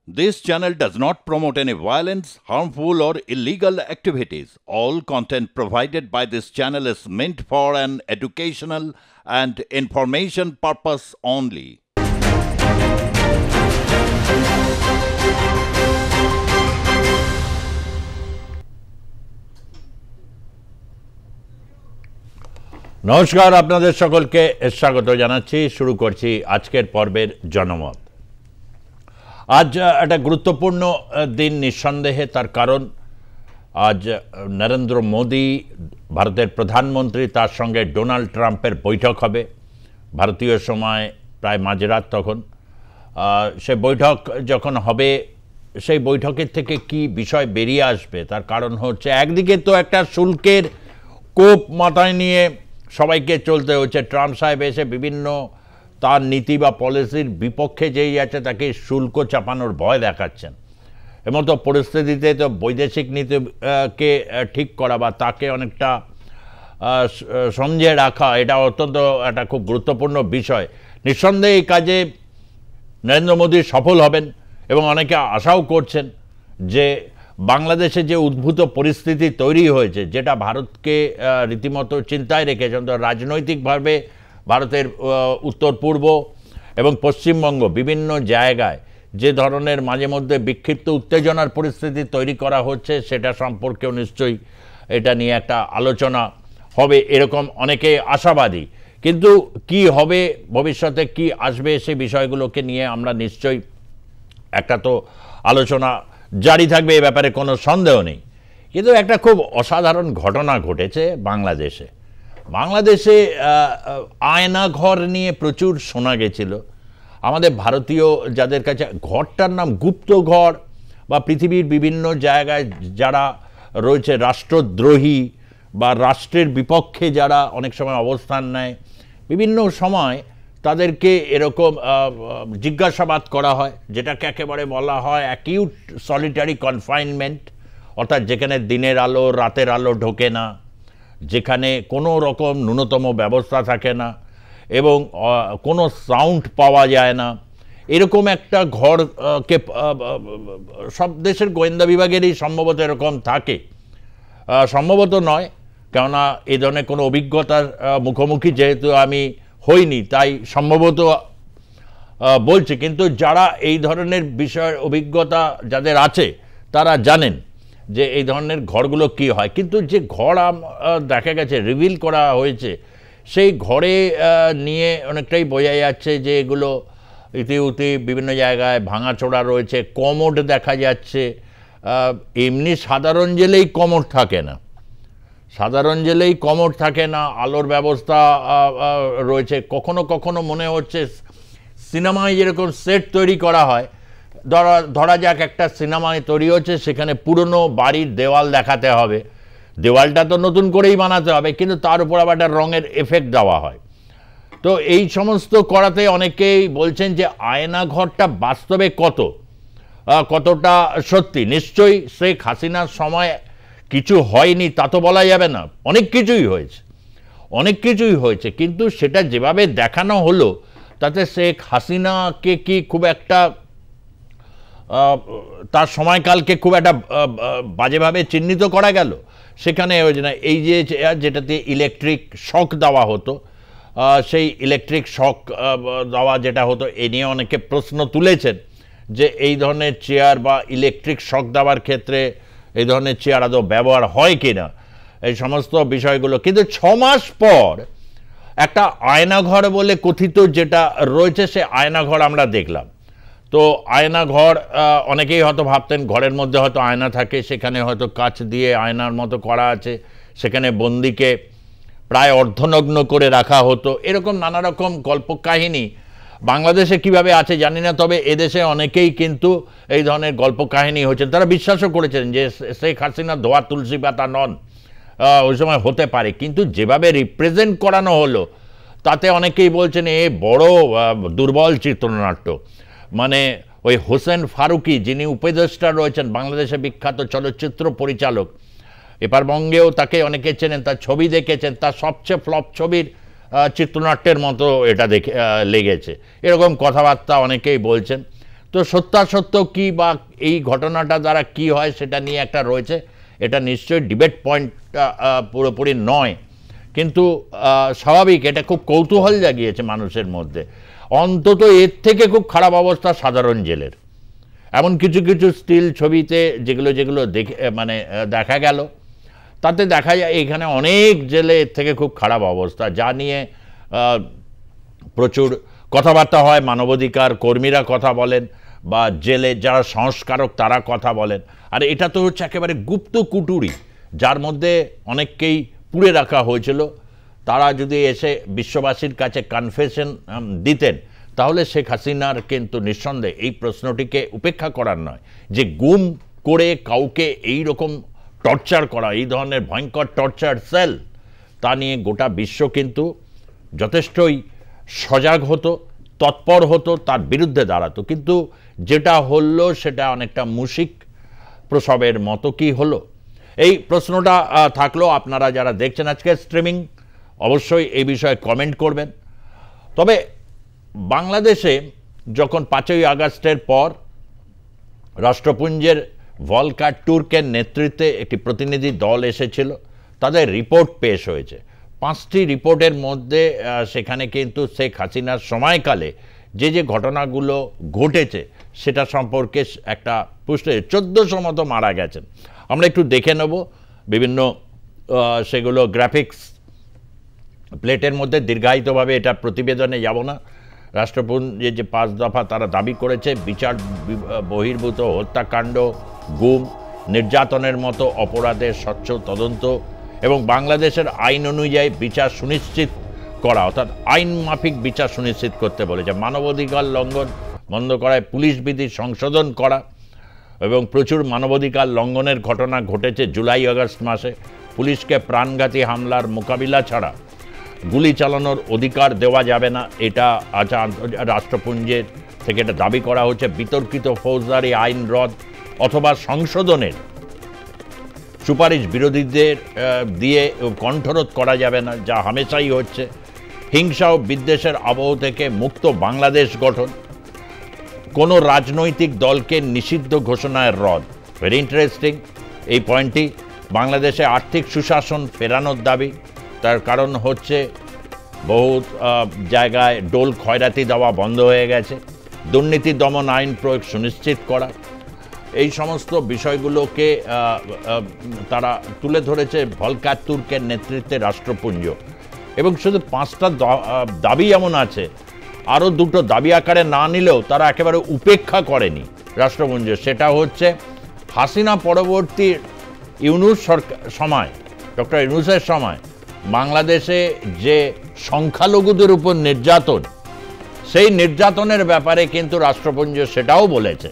This channel does not promote any violence, harmful, or illegal activities. All content provided by this channel is meant for an educational and information purpose only. নমস্কার, আপনাদের সকলকে স্বাগত জানাচ্ছি। শুরু করছি আজকের পর্বের জনমত। আজ একটা গুরুত্বপূর্ণ দিন নিঃসন্দেহে, তার কারণ আজ নরেন্দ্র মোদি ভারতের প্রধানমন্ত্রী, তার সঙ্গে ডোনাল্ড ট্রাম্পের বৈঠক হবে ভারতীয় সময় প্রায় মাঝরাত। তখন সে বৈঠক যখন হবে, সেই বৈঠকের থেকে কি বিষয় বেরিয়ে আসবে তার কারণ হচ্ছে, একদিকে তো একটা শুল্কের কোপ মাথায় নিয়ে সবাইকে চলতে হচ্ছে। ট্রাম্প সাহেব এসে বিভিন্ন তার নীতি বা পলিসির বিপক্ষে যেই আছে তাকে শুল্ক চাপানোর ভয় দেখাচ্ছেন। এমতো পরিস্থিতিতে তো বৈদেশিক নীতিকে ঠিক করা বা তাকে অনেকটা সমঝে রাখা, এটা অত্যন্ত একটা খুব গুরুত্বপূর্ণ বিষয়। নিঃসন্দেহে এই কাজে নরেন্দ্র মোদী সফল হবেন এবং অনেকে আশাও করছেন যে বাংলাদেশে যে উদ্ভূত পরিস্থিতি তৈরি হয়েছে, যেটা ভারতকে রীতিমতো চিন্তায় রেখেছে, রাজনৈতিকভাবে ভারতের উত্তর পূর্ব এবং পশ্চিমবঙ্গ বিভিন্ন জায়গায় যে ধরনের মাঝে মধ্যে বিক্ষিপ্ত উত্তেজনার পরিস্থিতি তৈরি করা হচ্ছে, সেটা সম্পর্কেও নিশ্চয়ই এটা নিয়ে একটা আলোচনা হবে, এরকম অনেকে আশাবাদী। কিন্তু কি হবে ভবিষ্যতে, কি আসবে, সেই বিষয়গুলোকে নিয়ে আমরা নিশ্চয়ই একটা তো আলোচনা জারি থাকবে, এ ব্যাপারে কোনো সন্দেহ নেই। কিন্তু একটা খুব অসাধারণ ঘটনা ঘটেছে বাংলাদেশে। আয়নাঘর নিয়ে প্রচুর শোনা গেছিল। আমাদের ভারতীয় যাদের কাছে ঘরটার নাম গুপ্ত ঘর, বা পৃথিবীর বিভিন্ন জায়গায় যারা রয়েছে রাষ্ট্রদ্রোহী বা রাষ্ট্রের বিপক্ষে যারা অনেক সময় অবস্থান নেয়, বিভিন্ন সময় তাদেরকে এরকম জিজ্ঞাসাবাদ করা হয়, যেটাকে একেবারে বলা হয় অ্যাকিউট সলিটারি কনফাইনমেন্ট, অর্থাৎ যেখানে দিনের আলো রাতের আলো ঢোকে না, যেখানে কোনো রকম ন্যূনতম ব্যবস্থা থাকে না এবং কোনো সাউন্ড পাওয়া যায় না, এরকম একটা ঘরকে সব দেশের গোয়েন্দা বিভাগেরই সম্ভবত এরকম থাকে। সম্ভবত নয়, কেননা এই ধরনের কোনো অভিজ্ঞতার মুখোমুখি যেহেতু আমি হইনি, তাই সম্ভবত বলছি। কিন্তু যারা এই ধরনের বিষয়ের অভিজ্ঞতা যাদের আছে, তারা জানেন যে এই ধরনের ঘরগুলো কি হয়। কিন্তু যে ঘর দেখা গেছে রিভিল করা হয়েছে, সেই ঘরে নিয়ে অনেকটাই বোঝা যাচ্ছে যে এগুলো ইতিউতি বিভিন্ন জায়গায় ভাঙাচোরা রয়েছে, কমোড দেখা যাচ্ছে। এমনি সাধারণ জেলেই কমোড থাকে না, আলোর ব্যবস্থা রয়েছে। কখনো কখনো মনে হচ্ছে সিনেমায় যেরকম সেট তৈরি করা হয়, ধরা যাক একটা সিনেমায় তৈরি হচ্ছে, সেখানে পুরনো বাড়ির দেওয়াল দেখাতে হবে, দেওয়ালটা তো নতুন করেই বানাতে হবে, কিন্তু তার উপর আবার একটা রঙের এফেক্ট দেওয়া হয়। তো এই সমস্ত করাতে অনেকেই বলছেন যে আয়নাঘরটা বাস্তবে কতটা সত্যি। নিশ্চয়ই শেখ হাসিনার সময় কিছু হয়নি তা তো বলা যাবে না, অনেক কিছুই হয়েছে, কিন্তু সেটা যেভাবে দেখানো হলো তাতে শেখ হাসিনাকে কি খুব একটা তার সময়কালকে খুব একটা বাজেভাবে চিহ্নিত করা গেল? সেখানে এই যেটাতে ইলেকট্রিক শক দেওয়া হতো, সেই ইলেকট্রিক শক দেওয়া যেটা হতো, এ নিয়ে অনেকে প্রশ্ন তুলেছেন যে এই ধরনের চেয়ার বা ইলেকট্রিক শক দেওয়ার ক্ষেত্রে এই ধরনের চেয়ার আদৌ ব্যবহার হয় কি না, এই সমস্ত বিষয়গুলো। কিন্তু 6 মাস পর একটা আয়নাঘর বলে কথিত যেটা রয়েছে, সে আয়নাঘর আমরা দেখলাম। তো আয়নাঘর, অনেকেই হয়তো ভাবতেন ঘরের মধ্যে হয়তো আয়না থাকে, সেখানে হয়তো কাচ দিয়ে আয়নার মতো করা আছে, সেখানে বন্দিকে প্রায় অর্ধনগ্ন করে রাখা হতো, এরকম নানা রকম গল্পকাহিনী বাংলাদেশে কিভাবে আছে জানি না। তবে এদেশে অনেকেই কিন্তু এই ধরনের গল্পকাহিনী হচ্ছেন, তারা বিশ্বাসও করেছেন যে শেখ হাসিনা ধোয়া তুলসী পাতা নন, ওই সময় হতে পারে। কিন্তু যেভাবে রিপ্রেজেন্ট করানো হলো, তাতে অনেকেই বলছেন এ বড় দুর্বল চিত্রনাট্য। মানে ওই হোসেন ফারুকি, যিনি উপদেষ্টা রয়েছেন, বাংলাদেশে বিখ্যাত চলচ্চিত্র পরিচালক, এপারবঙ্গেও তাকে অনেকে চেনেন, তার ছবি দেখেছেন, তার সবচেয়ে ফ্লপ ছবির চিত্রনাট্যের মতো এটা লেগেছে, এরকম কথাবার্তা অনেকেই বলছেন। তো সত্যাসত্য কী বা এই ঘটনাটা দ্বারা কি হয় সেটা নিয়ে একটা রয়েছে, এটা নিশ্চয়ই ডিবেট পয়েন্টটা পুরোপুরি নয়, কিন্তু স্বাভাবিক এটা খুব কৌতূহল জাগিয়েছে মানুষের মধ্যে। অন্তত এর থেকে খুব খারাপ অবস্থা সাধারণ জেলের। এমন কিছু কিছু স্টিল ছবিতে যেগুলো দেখে মানে দেখা গেল, তাতে দেখা যায় এখানে অনেক জেলে এর থেকে খুব খারাপ অবস্থা, যা নিয়ে প্রচুর কথাবার্তা হয়। মানবাধিকার কর্মীরা কথা বলেন বা জেলে যারা সংস্কারক তারা কথা বলেন। আর এটা তো হচ্ছে একেবারে গুপ্ত কুটুরি, যার মধ্যে অনেককেই পুড়ে রাখা হয়েছিল। তারা যদি এসে বিশ্ববাসীর কাছে কনফেশন দিতেন, তাহলে শেখ হাসিনার কিন্তু নিঃসন্দেহে এই প্রশ্নটিকে উপেক্ষা করার নয়, যে গুম করে কাউকে এই রকম টর্চার করা, এই ধরনের ভয়ঙ্কর টর্চার সেল, তা নিয়ে গোটা বিশ্ব কিন্তু যথেষ্টই সজাগ হতো, তৎপর হতো, তার বিরুদ্ধে দাঁড়াতো। কিন্তু যেটা হলো সেটা অনেকটা মুশিক প্রসবের মতো কি হলো, এই প্রশ্নটা থাকলো। আপনারা যারা দেখছেন আজকে স্ট্রিমিং, অবশ্যই এই বিষয়ে কমেন্ট করবেন। তবে বাংলাদেশে যখন 5ই আগস্টের পর রাষ্ট্রপুঞ্জের ভলকার টুর্কের নেতৃত্বে একটি প্রতিনিধি দল এসেছিল, তাদের রিপোর্ট পেশ হয়েছে। 5টি রিপোর্টের মধ্যে সেখানে কিন্তু শেখ হাসিনার সময়কালে যে যে ঘটনাগুলো ঘটেছে সেটা সম্পর্কে একটা পুষ্ট 1400 মতো মারা গেছেন। আমরা একটু দেখে নেব বিভিন্ন সেগুলো গ্রাফিক্স প্লেটের মধ্যে। দীর্ঘায়িতভাবে এটা প্রতিবেদনে যাব না। রাষ্ট্রপুঞ্জের যে 5 দফা তারা দাবি করেছে, বিচার বহির্ভূত হত্যাকাণ্ড, গুম, নির্যাতনের মতো অপরাধের স্বচ্ছ তদন্ত এবং বাংলাদেশের আইন অনুযায়ী বিচার সুনিশ্চিত করা, অর্থাৎ আইন মাফিক বিচার সুনিশ্চিত করতে বলেছে। মানবাধিকার লঙ্ঘন বন্ধ করায় পুলিশ বিধি সংশোধন করা, এবং প্রচুর মানবাধিকার লঙ্ঘনের ঘটনা ঘটেছে জুলাই আগস্ট মাসে। পুলিশকে প্রাণঘাতী হামলার মোকাবিলা ছাড়া গুলি চালানোর অধিকার দেওয়া যাবে না, এটা আজ রাষ্ট্রপুঞ্জের থেকে এটা দাবি করা হচ্ছে। বিতর্কিত ফৌজদারি আইন রদ অথবা সংশোধনের সুপারিশ বিরোধীদের দিয়ে কণ্ঠরোধ করা যাবে না, যা হামেশাই হচ্ছে। হিংসা ও বিদ্বেষের আবহ থেকে মুক্ত বাংলাদেশ গঠন, কোনো রাজনৈতিক দলকে নিষিদ্ধ ঘোষণায় রদ। ভেরি ইন্টারেস্টিং এই পয়েন্টটি। বাংলাদেশে আর্থিক সুশাসন ফেরানোর দাবি, তার কারণ হচ্ছে বহু জায়গায় ডোল খয়রাতি দেওয়া বন্ধ হয়ে গেছে। দুর্নীতি দমন আইন প্রয়োগ সুনিশ্চিত করা, এই সমস্ত বিষয়গুলোকে তারা তুলে ধরেছে ভলকার তুর্কের নেতৃত্বে রাষ্ট্রপুঞ্জ। এবং শুধু 5টা দাবি এমন আছে, আরও 2টো দাবি আকারে না নিলেও তারা একেবারে উপেক্ষা করেনি রাষ্ট্রপুঞ্জ। সেটা হচ্ছে হাসিনা পরবর্তী ইউনূস সরকার সময়, ডক্টর ইউনূসের সময় বাংলাদেশে যে সংখ্যালঘুদের উপর নির্যাতন, সেই নির্যাতনের ব্যাপারে কিন্তু রাষ্ট্রপুঞ্জ সেটাও বলেছে।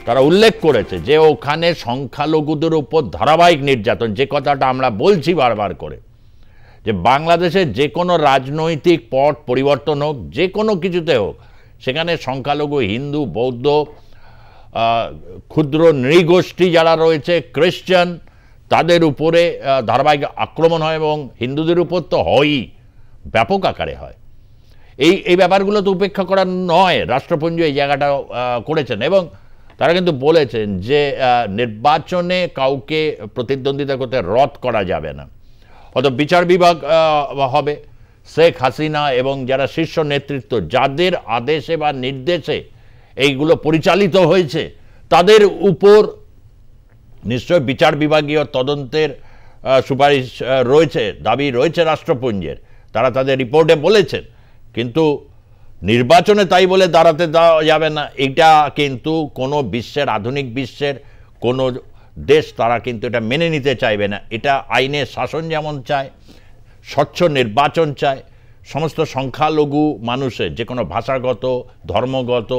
তারা উল্লেখ করেছে যে ওখানে সংখ্যালঘুদের উপর ধারাবাহিক নির্যাতন, যে কথাটা আমরা বলছি বারবার করে, যে বাংলাদেশে যে কোনো রাজনৈতিক পট পরিবর্তন হোক, যে কোনো কিছুতে হোক, সেখানে সংখ্যালঘু হিন্দু, বৌদ্ধ, ক্ষুদ্র নৃগোষ্ঠী যারা রয়েছে, খ্রিস্টান, তাদের উপরে ধারাবাহিক আক্রমণ হয়, এবং হিন্দুদের উপর তো হয়ই, ব্যাপক আকারে হয়। এই ব্যাপারগুলো তো উপেক্ষা করার নয়, রাষ্ট্রপুঞ্জ এই জায়গাটা করেছেন। এবং তারা কিন্তু বলেছেন যে নির্বাচনে কাউকে প্রতিদ্বন্দ্বিতা করতে রদ করা যাবে না, অর্থাৎ বিচার বিভাগ হবে। শেখ হাসিনা এবং যারা শীর্ষ নেতৃত্ব, যাদের আদেশে বা নির্দেশে এইগুলো পরিচালিত হয়েছে, তাদের উপর নিশ্চয় বিচার বিভাগীয় তদন্তের সুপারিশ রয়েছে, দাবি রয়েছে রাষ্ট্রপুঞ্জের, তারা তাদের রিপোর্টে বলেছেন। কিন্তু নির্বাচনে তাই বলে দাঁড়াতে দেওয়া যাবে না, এটা কিন্তু কোনো বিশ্বের, আধুনিক বিশ্বের কোনো দেশ তারা কিন্তু এটা মেনে নিতে চাইবে না। এটা আইনের শাসন যেমন চায়, স্বচ্ছ নির্বাচন চায়, সমস্ত সংখ্যালঘু মানুষের যে কোনো ভাষাগত, ধর্মগত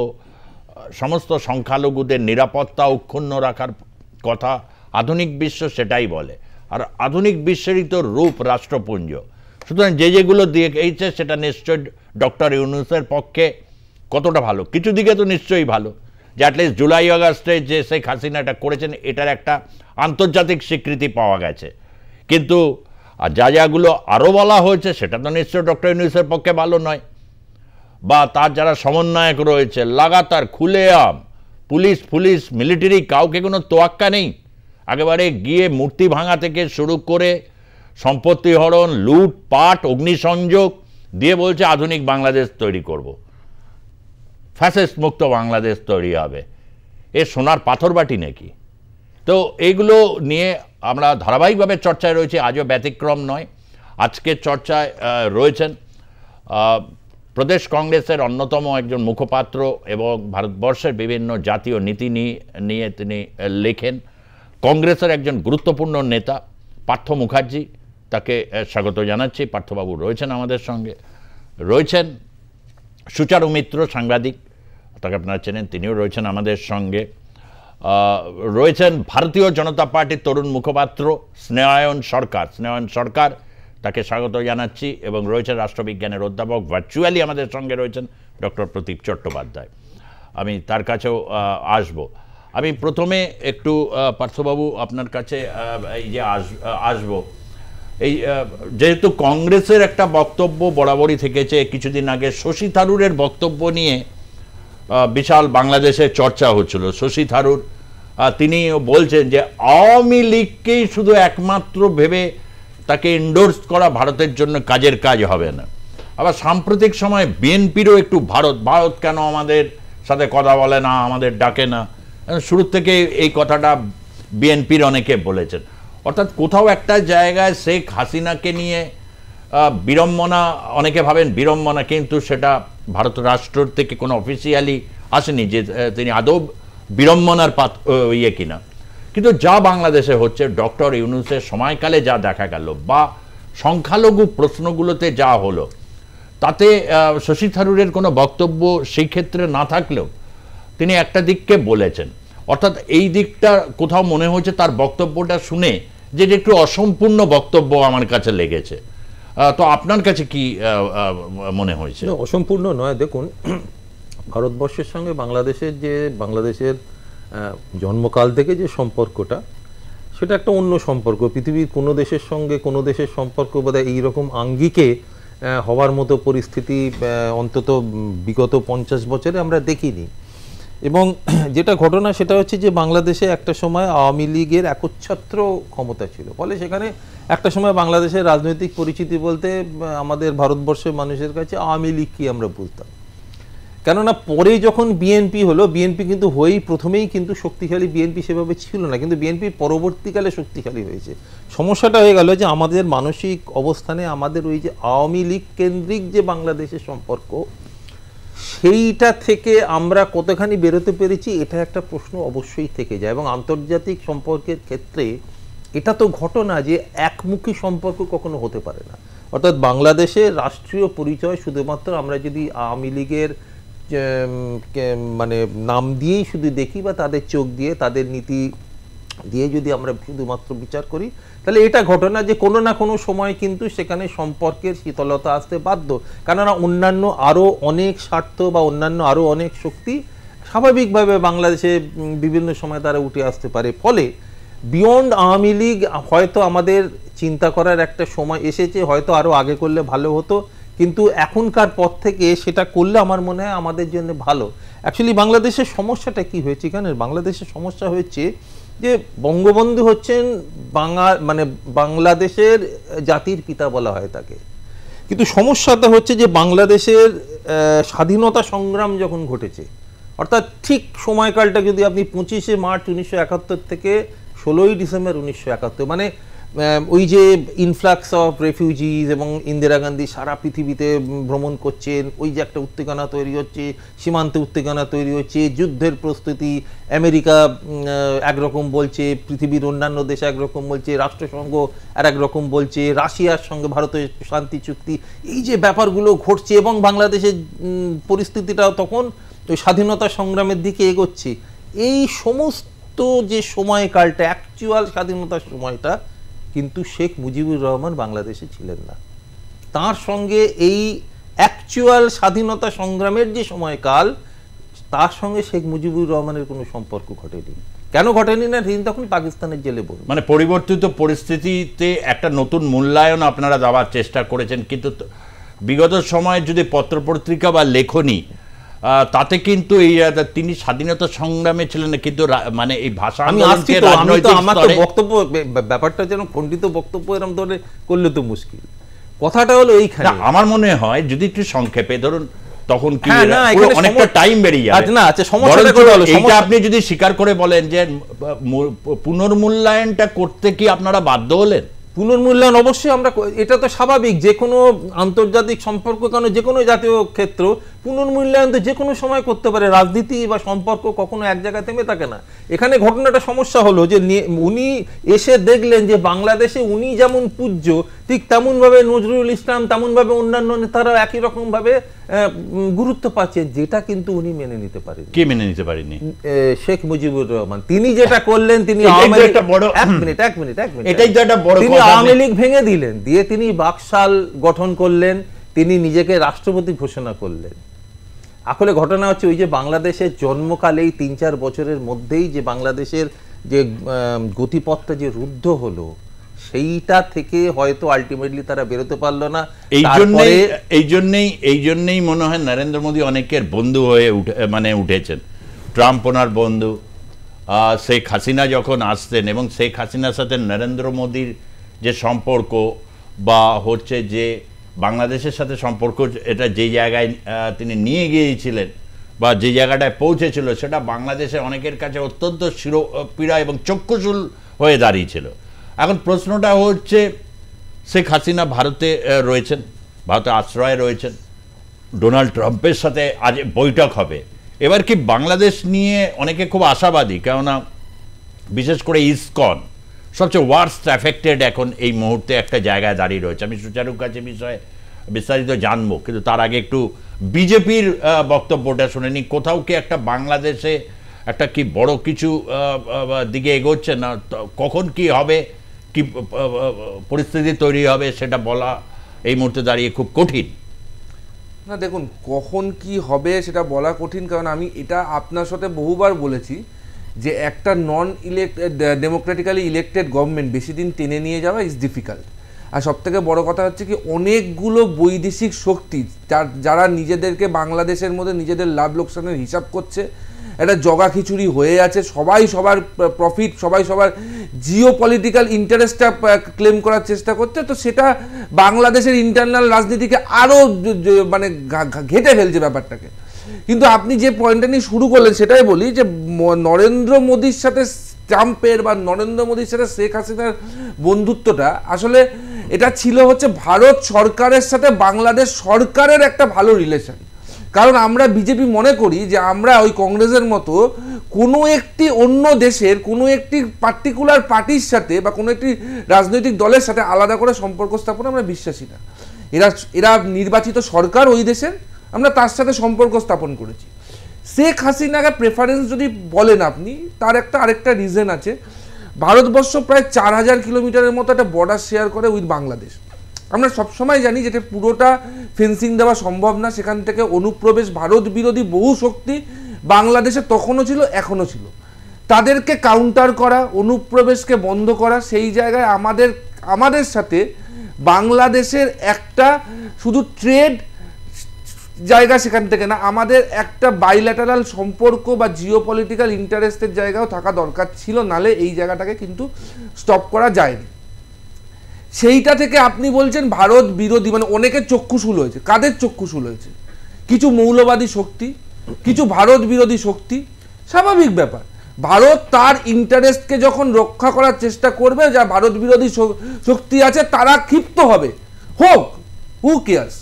সমস্ত সংখ্যালঘুদের নিরাপত্তা অক্ষুণ্ণ রাখার কথা আধুনিক বিশ্ব সেটাই বলে। আর আধুনিক বিশ্বেরই তো রূপ রাষ্ট্রপুঞ্জ। সুতরাং যেগুলো দিয়েছে সেটা নিশ্চয় ডক্টর ইউনূসের পক্ষে কতটা ভালো, কিছু দিকে তো নিশ্চয়ই ভালো, যে অ্যাটলিস্ট জুলাই আগস্টে যে শেখ হাসিনা এটা করেছেন, এটার একটা আন্তর্জাতিক স্বীকৃতি পাওয়া গেছে। কিন্তু যাগুলো আরও বলা হয়েছে সেটা তো নিশ্চয় ডক্টর ইউনূসের পক্ষে ভালো নয়। বা তার যারা সমন্বয়ক রয়েছে লাগাতার খুলেআম পুলিশ মিলিটারি কাউকে কোনো তোয়াক্কা নেই, একেবারে গিয়ে মূর্তি ভাঙা থেকে শুরু করে সম্পত্তি হরণ, লুটপাট, অগ্নিসংযোগ দিয়ে বলছে আধুনিক বাংলাদেশ তৈরি করব, ফ্যাসিস্ট মুক্ত বাংলাদেশ তৈরি হবে। এ সোনার পাথরবাটি নাকি? তো এইগুলো নিয়ে আমরা ধারাবাহিকভাবে চর্চায় রয়েছে, আজও ব্যতিক্রম নয়। আজকের চর্চায় রয়েছেন প্রদেশ কংগ্রেসের অন্যতম একজন মুখপাত্র এবং ভারতবর্ষের বিভিন্ন জাতীয় নীতি নিয়ে তিনি লেখেন, কংগ্রেসের একজন গুরুত্বপূর্ণ নেতা পার্থ মুখার্জি, তাকে স্বাগত জানাচ্ছি। পার্থবাবু রয়েছেন আমাদের সঙ্গে। রয়েছেন সুচারু মিত্র, সাংবাদিক, তাকে আপনারা চেনেন, তিনিও রয়েছেন আমাদের সঙ্গে। রয়েছেন ভারতীয় জনতা পার্টির তরুণ মুখপাত্র স্নেহায়ন সরকার, তাকে স্বাগত জানাচ্ছি। এবং রয়েছেন রাষ্ট্রবিজ্ঞানের অধ্যাপক, ভার্চুয়ালি আমাদের সঙ্গে রয়েছেন ডক্টর প্রদীপ চট্টোপাধ্যায়। আমি তার কাছেও আসব। আমি প্রথমে একটু পার্থবাবু আপনার কাছে এই যে আসব, এই যেহেতু কংগ্রেসের একটা বক্তব্য বরাবরই থেকেছে, কিছুদিন আগে শশী থারুরের বক্তব্য নিয়ে বিশাল বাংলাদেশে চর্চা হচ্ছিল। শশী থারুর তিনি বলছেন যে আওয়ামী লীগকেই শুধু একমাত্র ভেবে তাকে এন্ডোর্স করা ভারতের জন্য কাজের কাজ হবে না। আবার সাম্প্রতিক সময় বিএনপিরও একটু ভারত কেন আমাদের সাথে কথা বলে না, আমাদের ডাকে না, শুরু থেকে এই কথাটা বিএনপির অনেকে বলেছেন। অর্থাৎ কোথাও একটা জায়গায় শেখ হাসিনাকে নিয়ে বিড়ম্বনা, অনেকে ভাবেন বিড়ম্বনা, কিন্তু সেটা ভারত রাষ্ট্র থেকে কোনো অফিসিয়ালি আসেনি যে তিনি আদৌ বিড়ম্বনার কিনা। কিন্তু যা বাংলাদেশে হচ্ছে, ডক্টর ইউনূসের সময়কালে যা দেখা গেল বা সংখ্যালঘু প্রশ্নগুলোতে যা হলো, তাতে শশী থারুরের কোনো বক্তব্য সেই ক্ষেত্রে না থাকলেও তিনি একটা দিককে বলেছেন। অর্থাৎ এই দিকটা কোথাও মনে হচ্ছে তার বক্তব্যটা শুনে যে একটু অসম্পূর্ণ বক্তব্য আমার কাছে লেগেছে। তো আপনার কাছে কি মনে হয়েছে? অসম্পূর্ণ নয়। দেখুন, ভারতবর্ষের সঙ্গে বাংলাদেশের জন্মকাল থেকে যে সম্পর্কটা, সেটা একটা অন্য সম্পর্ক। পৃথিবীর কোনো দেশের সঙ্গে কোনো দেশের সম্পর্ক বোধহয় এইরকম আঙ্গিকে হওয়ার মতো পরিস্থিতি অন্তত বিগত 50 বছরে আমরা দেখিনি। এবং যেটা ঘটনা সেটা হচ্ছে যে বাংলাদেশে একটা সময় আওয়ামী লীগের একচ্ছত্র ক্ষমতা ছিল, ফলে সেখানে একটা সময় বাংলাদেশের রাজনৈতিক পরিচিতি বলতে আমাদের ভারতবর্ষের মানুষের কাছে আওয়ামী লীগ কি আমরা বুঝতাম। কেননা পরে যখন বিএনপি হলো, বিএনপি কিন্তু প্রথমেই কিন্তু শক্তিশালী বিএনপি সেভাবে ছিল না, কিন্তু বিএনপি পরবর্তীকালে শক্তিশালী হয়েছে। সমস্যাটা হয়ে গেল যে আমাদের মানসিক অবস্থানে আমাদের ওই যে আওয়ামী লীগ কেন্দ্রিক যে বাংলাদেশের সম্পর্ক, সেইটা থেকে আমরা কতখানি বেরোতে পেরেছি, এটা একটা প্রশ্ন অবশ্যই থেকে যায়। এবং আন্তর্জাতিক সম্পর্কের ক্ষেত্রে এটা তো ঘটনা যে একমুখী সম্পর্ক কখনো হতে পারে না। অর্থাৎ বাংলাদেশের রাষ্ট্রীয় পরিচয় শুধুমাত্র আমরা যদি আওয়ামী লীগের মানে নাম দিয়েই শুধু দেখি বা তাদের চোখ দিয়ে তাদের নীতি দিয়ে যদি আমরা শুধুমাত্র বিচার করি, তাহলে এটা ঘটনা যে কোনো না কোনো সময় কিন্তু সেখানে সম্পর্কের শীতলতা আসতে বাধ্য। কেননা অন্যান্য আরও অনেক স্বার্থ বা অন্যান্য আরও অনেক শক্তি স্বাভাবিকভাবে বাংলাদেশে বিভিন্ন সময় তারা উঠে আসতে পারে। ফলে বিয়ন্ড আওয়ামী লীগ হয়তো আমাদের চিন্তা করার একটা সময় এসেছে, হয়তো আরও আগে করলে ভালো হতো, কিন্তু এখনকার পর থেকে সেটা করলে আমার মনে হয় আমাদের জন্য ভালো। অ্যাকচুয়ালি বাংলাদেশের সমস্যাটা কি হয়েছে, এখানে বাংলাদেশের সমস্যা হয়েছে যে বঙ্গবন্ধু হচ্ছেন বাংলাদেশের জাতির পিতা বলা হয় তাকে, কিন্তু সমস্যাটা হচ্ছে যে বাংলাদেশের স্বাধীনতা সংগ্রাম যখন ঘটেছে, অর্থাৎ ঠিক সময়কালটা যদি আপনি 25শে মার্চ 1971 থেকে 16ই ডিসেম্বর 1971, মানে ওই যে ইনফ্লাক্স অফ রেফিউজিজ এবং ইন্দিরা গান্ধী সারা পৃথিবীতে ভ্রমণ করছেন, ওই যে একটা উত্তেজনা তৈরি হচ্ছে, সীমান্তে উত্তেজনা তৈরি হচ্ছে, যুদ্ধের প্রস্তুতি, আমেরিকা একরকম বলছে, পৃথিবীর অন্যান্য দেশ একরকম বলছে, রাষ্ট্রসংঘ আর একরকম বলছে, রাশিয়ার সঙ্গে ভারতের শান্তি চুক্তি, এই যে ব্যাপারগুলো ঘটছে এবং বাংলাদেশের পরিস্থিতিটাও তখন ওই স্বাধীনতা সংগ্রামের দিকে এগোচ্ছে। এই সমস্ত যে সময়কালটা, অ্যাকচুয়াল স্বাধীনতার সময়টা, কিন্তু শেখ মুজিবুর রহমান বাংলাদেশে ছিলেন না। তার সঙ্গে এই অ্যাকচুয়াল স্বাধীনতা সংগ্রামের যে সময়কাল, তার সঙ্গে শেখ মুজিবুর রহমানের কোনো সম্পর্ক ঘটেনি। কেন ঘটেনি না, তিনি তখন পাকিস্তানের জেলে বলুন। মানে পরিবর্তিত পরিস্থিতিতে একটা নতুন মূল্যায়ন আপনারা দেওয়ার চেষ্টা করেছেন, কিন্তু বিগত সময়ে যদি পত্রপত্রিকা বা লেখনী তাতে কিন্তু এই তিনি স্বাধীনতা সংগ্রামে ছিলেন না, কিন্তু মানে এই ভাষা আমি আসছি তো, আমার তো বক্তব্য ব্যাপারটা যেন খণ্ডিত বক্তব্য এরকম ধরে করলে তো মুশকিল। কথাটা হলো এইখানে আমার মনে হয় যদি একটু সংক্ষেপে ধরুন তখন কি অনেকটা টাইম বেরিয়ে যাবে। না আচ্ছা, সমস্যাটা কি হলো, এইটা আপনি যদি স্বীকার করে বলেন যে পুনর্মূল্যায়নটা করতে কি আপনারা বাধ্য হলেন? পুনর্মূল্যায়ন অবশ্যই আমরা, এটা তো স্বাভাবিক, যে কোনো আন্তর্জাতিক সম্পর্ক কেন যে কোনো জাতীয় ক্ষেত্র পুনর্মূল্যায়ন তো যে কোনো সময় করতে পারে। রাজনীতি বা সম্পর্ক কখনো এক জায়গায় থেমে থাকে না। এখানে ঘটনাটা সমস্যা হলো যে উনি এসে দেখলেন যে বাংলাদেশে উনি যেমন পূজ্য ঠিক তেমনভাবে নজরুল ইসলাম, তেমনভাবে অন্যান্য নেতারা একই রকমভাবে গুরুত্ব পাচ্ছে, যেটা কিন্তু উনি মেনে নিতে পারেন। কে মেনে নিতে পারেনি? শেখ মুজিবুর রহমান। তিনি যেটা করলেন, তিনি আওয়ামী লীগ ভেঙে দিলেন, দিয়ে তিনি বাকশাল গঠন করলেন, তিনি নিজেকে রাষ্ট্রপতি ঘোষণা করলেন। আসলে ঘটনা হচ্ছে ওই যে বাংলাদেশের জন্মকালেই ৩-৪ বছরের মধ্যেই যে বাংলাদেশের যে গতিপথটা যে রুদ্ধ হলো, সেইটা থেকে হয়তো আলটিমেটলি তারা বেরোতে পারলো না। এই জন্যই মনে হয় নরেন্দ্র মোদী অনেকের বন্ধু হয়ে উঠেছেন। ট্রাম্প ওনার বন্ধু, শেখ হাসিনা যখন আসতেন এবং শেখ হাসিনার সাথে নরেন্দ্র মোদীর যে সম্পর্ক বা হচ্ছে যে বাংলাদেশের সাথে সম্পর্ক, এটা যে জায়গায় তিনি নিয়ে গিয়েছিলেন বা যে জায়গাটায় পৌঁছেছিল, সেটা বাংলাদেশে অনেকের কাছে অত্যন্ত শিরোপীড়া এবং চক্ষুশূল হয়ে দাঁড়িয়েছিল। এখন প্রশ্নটা হচ্ছে, শেখ হাসিনা ভারতে রয়েছেন, ভারতে আশ্রয়ে রয়েছেন, ডোনাল্ড ট্রাম্পের সাথে আজ বৈঠক হবে। এবার কি বাংলাদেশ নিয়ে অনেকে খুব আশাবাদী, কেননা বিশেষ করে ইসকন সবচেয়ে ওয়ার্স্ট অ্যাফেক্টেড এখন এই মুহূর্তে একটা জায়গায় দাঁড়িয়ে রয়েছে। আমি সুচারুর কাছে বিষয়ে বিস্তারিত জানবো, কিন্তু তার আগে একটু বিজেপির বক্তব্যটা শুনে নি। কোথাও কি একটা বাংলাদেশে একটা কি বড় কিছু দিকে এগোচ্ছে না? কখন কি হবে, কি পরিস্থিতি তৈরি হবে, সেটা বলা এই মুহূর্তে দাঁড়িয়ে খুব কঠিন। না দেখুন, কখন কি হবে সেটা বলা কঠিন, কারণ আমি এটা আপনার সাথে বহুবার বলেছি যে একটা ডেমোক্রেটিক্যালি ইলেক্টেড গভর্নমেন্ট বেশি দিন টেনে নিয়ে যাওয়া ইজ ডিফিকাল্ট। আর সবথেকে বড় কথা হচ্ছে কি, অনেকগুলো বৈদেশিক শক্তি যারা নিজেদেরকে বাংলাদেশের মধ্যে নিজেদের লাভ লোকসানের হিসাব করছে, একটা জগা খিচুড়ি হয়ে আছে, সবাই সবার প্রফিট, সবাই সবার জিও পলিটিক্যাল ইন্টারেস্টটা ক্লেম করার চেষ্টা করছে। তো সেটা বাংলাদেশের ইন্টারনাল রাজনীতিকে আরও মানে ঘেঁটে ফেলছে ব্যাপারটাকে। কিন্তু আপনি যে পয়েন্টটা নিয়ে শুরু করলেন সেটাই বলি, যে নরেন্দ্র মোদীর সাথে ট্রাম্পের বা নরেন্দ্র মোদীর সাথে শেখ হাসিনার বন্ধুত্বটা আসলে এটা ছিল হচ্ছে ভারত সরকারের সাথে বাংলাদেশ সরকারের একটা ভালো রিলেশন। কারণ আমরা বিজেপি মনে করি যে আমরা ওই কংগ্রেসের মতো কোনো একটি অন্য দেশের কোনো একটি পার্টিকুলার পার্টির সাথে বা কোনো একটি রাজনৈতিক দলের সাথে আলাদা করে সম্পর্ক স্থাপনে আমরা বিশ্বাসী না। এরা নির্বাচিত সরকার ওই দেশের, আমরা তার সাথে সম্পর্ক স্থাপন করেছি। শেখ হাসিনাকে প্রেফারেন্স যদি বলেন আপনি, তার আরেকটা রিজন আছে। ভারতবর্ষ প্রায় 4000 কিলোমিটারের মতো একটা বর্ডার শেয়ার করে উইথ বাংলাদেশ। আমরা সবসময় জানি যেটা পুরোটা ফেন্সিং দেওয়া সম্ভব না, সেখান থেকে অনুপ্রবেশ ভারত বিরোধী বহু শক্তি বাংলাদেশে তখনও ছিল, এখনও ছিল। তাদেরকে কাউন্টার করা, অনুপ্রবেশকে বন্ধ করা, সেই জায়গায় আমাদের সাথে বাংলাদেশের একটা শুধু ট্রেড জায়গা সেখান থেকে না, আমাদের একটা বাইল্যাটারাল সম্পর্ক বা জিও পলিটিক্যাল ইন্টারেস্টের জায়গাও থাকা দরকার ছিল, নালে এই জায়গাটাকে কিন্তু স্টপ করা যায়নি। সেইটা থেকে আপনি বলছেন ভারত বিরোধী, মানে অনেকের চক্ষুশূল হয়েছে। কাদের চক্ষুশূল হয়েছে? কিছু মৌলবাদী শক্তি, কিছু ভারত বিরোধী শক্তি। স্বাভাবিক ব্যাপার, ভারত তার ইন্টারেস্টকে যখন রক্ষা করার চেষ্টা করবে, যা ভারত বিরোধী শক্তি আছে তারা ক্ষিপ্ত হবে, হোক, হু কেয়ার্স।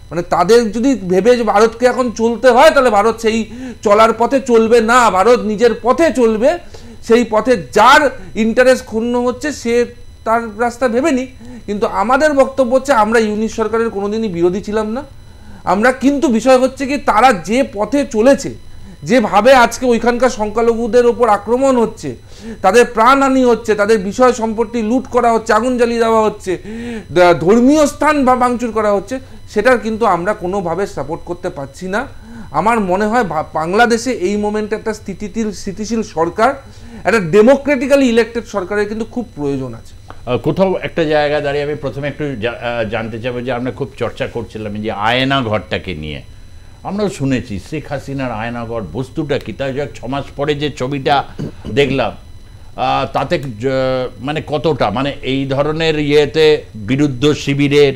মানে তাদের যদি ভেবে যে ভারতকে এখন চলতে হয়, তাহলে ভারত সেই চলার পথে চলবে না, ভারত নিজের পথে চলবে। সেই পথে যার ইন্টারেস্ট ক্ষুণ্ণ হচ্ছে সে তার রাস্তা ভেবে নি। কিন্তু আমাদের বক্তব্য হচ্ছে আমরা ইউনিট সরকারের কোনোদিনই বিরোধী ছিলাম না। আমরা কিন্তু বিষয় হচ্ছে কি, তারা যে পথে চলেছে, যেভাবে আজকে ওইখানকার সংখ্যালঘুদের ওপর আক্রমণ হচ্ছে, তাদের প্রাণহানি হচ্ছে, তাদের বিষয় সম্পত্তি লুট করা হচ্ছে, আগুন জ্বালিয়ে দেওয়া হচ্ছে, ধর্মীয় স্থান ভাঙচুর করা হচ্ছে, সেটার কিন্তু আমরা কোনোভাবে সাপোর্ট করতে পারছি না। আমার মনে হয় বাংলাদেশে এই মোমেন্টে একটা স্থিতিশীল সরকার, একটা ডেমোক্রেটিক্যালি ইলেক্টেড সরকারের কিন্তু খুব প্রয়োজন আছে। কোথাও একটা জায়গা দাঁড়িয়ে আমি প্রথমে একটু জানতে চাইবো যে আমরা খুব চর্চা করছিলাম যে আয়না ঘরটাকে নিয়ে। আমরাও শুনেছি শেখ হাসিনার আয়নাঘর বস্তুটা কি, তাই 6 মাস পরে যে ছবিটা দেখলাম তাতে মানে কতটা মানে এই ধরনের ইয়েতে বিরুদ্ধ শিবিরের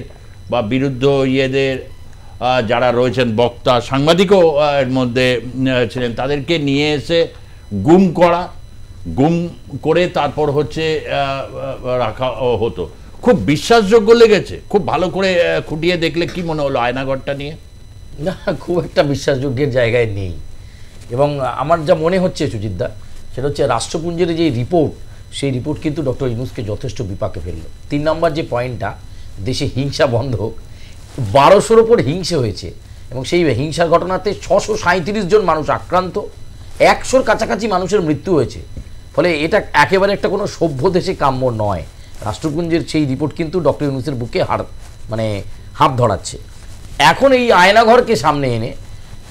বা বিরুদ্ধ ইয়েদের যারা রয়েছেন বক্তা সাংবাদিকও এর মধ্যে ছিলেন, তাদেরকে নিয়ে এসে গুম করে তারপর হচ্ছে রাখা হতো। খুব বিশ্বাসযোগ্য লেগেছে? খুব ভালো করে খুঁটিয়ে দেখলে কি মনে হলো আয়নাঘরটা নিয়ে? না, খুব একটা বিশ্বাসযোগ্যের জায়গায় নেই। এবং আমার যা মনে হচ্ছে সুজিতদা, সেটা হচ্ছে রাষ্ট্রপুঞ্জের যে রিপোর্ট, সেই রিপোর্ট কিন্তু ডক্টর ইউনূসকে যথেষ্ট বিপাকে ফেলল। 3 নম্বর যে পয়েন্টটা, দেশে হিংসা বন্ধ হোক, 1200-র ওপর হিংসে হয়েছে এবং সেই হিংসার ঘটনাতে 637 জন মানুষ আক্রান্ত, 100-র কাছাকাছি মানুষের মৃত্যু হয়েছে। ফলে এটা একেবারে একটা কোনো সভ্য দেশে কাম্য নয়। রাষ্ট্রপুঞ্জের সেই রিপোর্ট কিন্তু ডক্টর ইউনূসের বুকে হাত ধরাচ্ছে। এখন এই আয়নাঘরকে সামনে এনে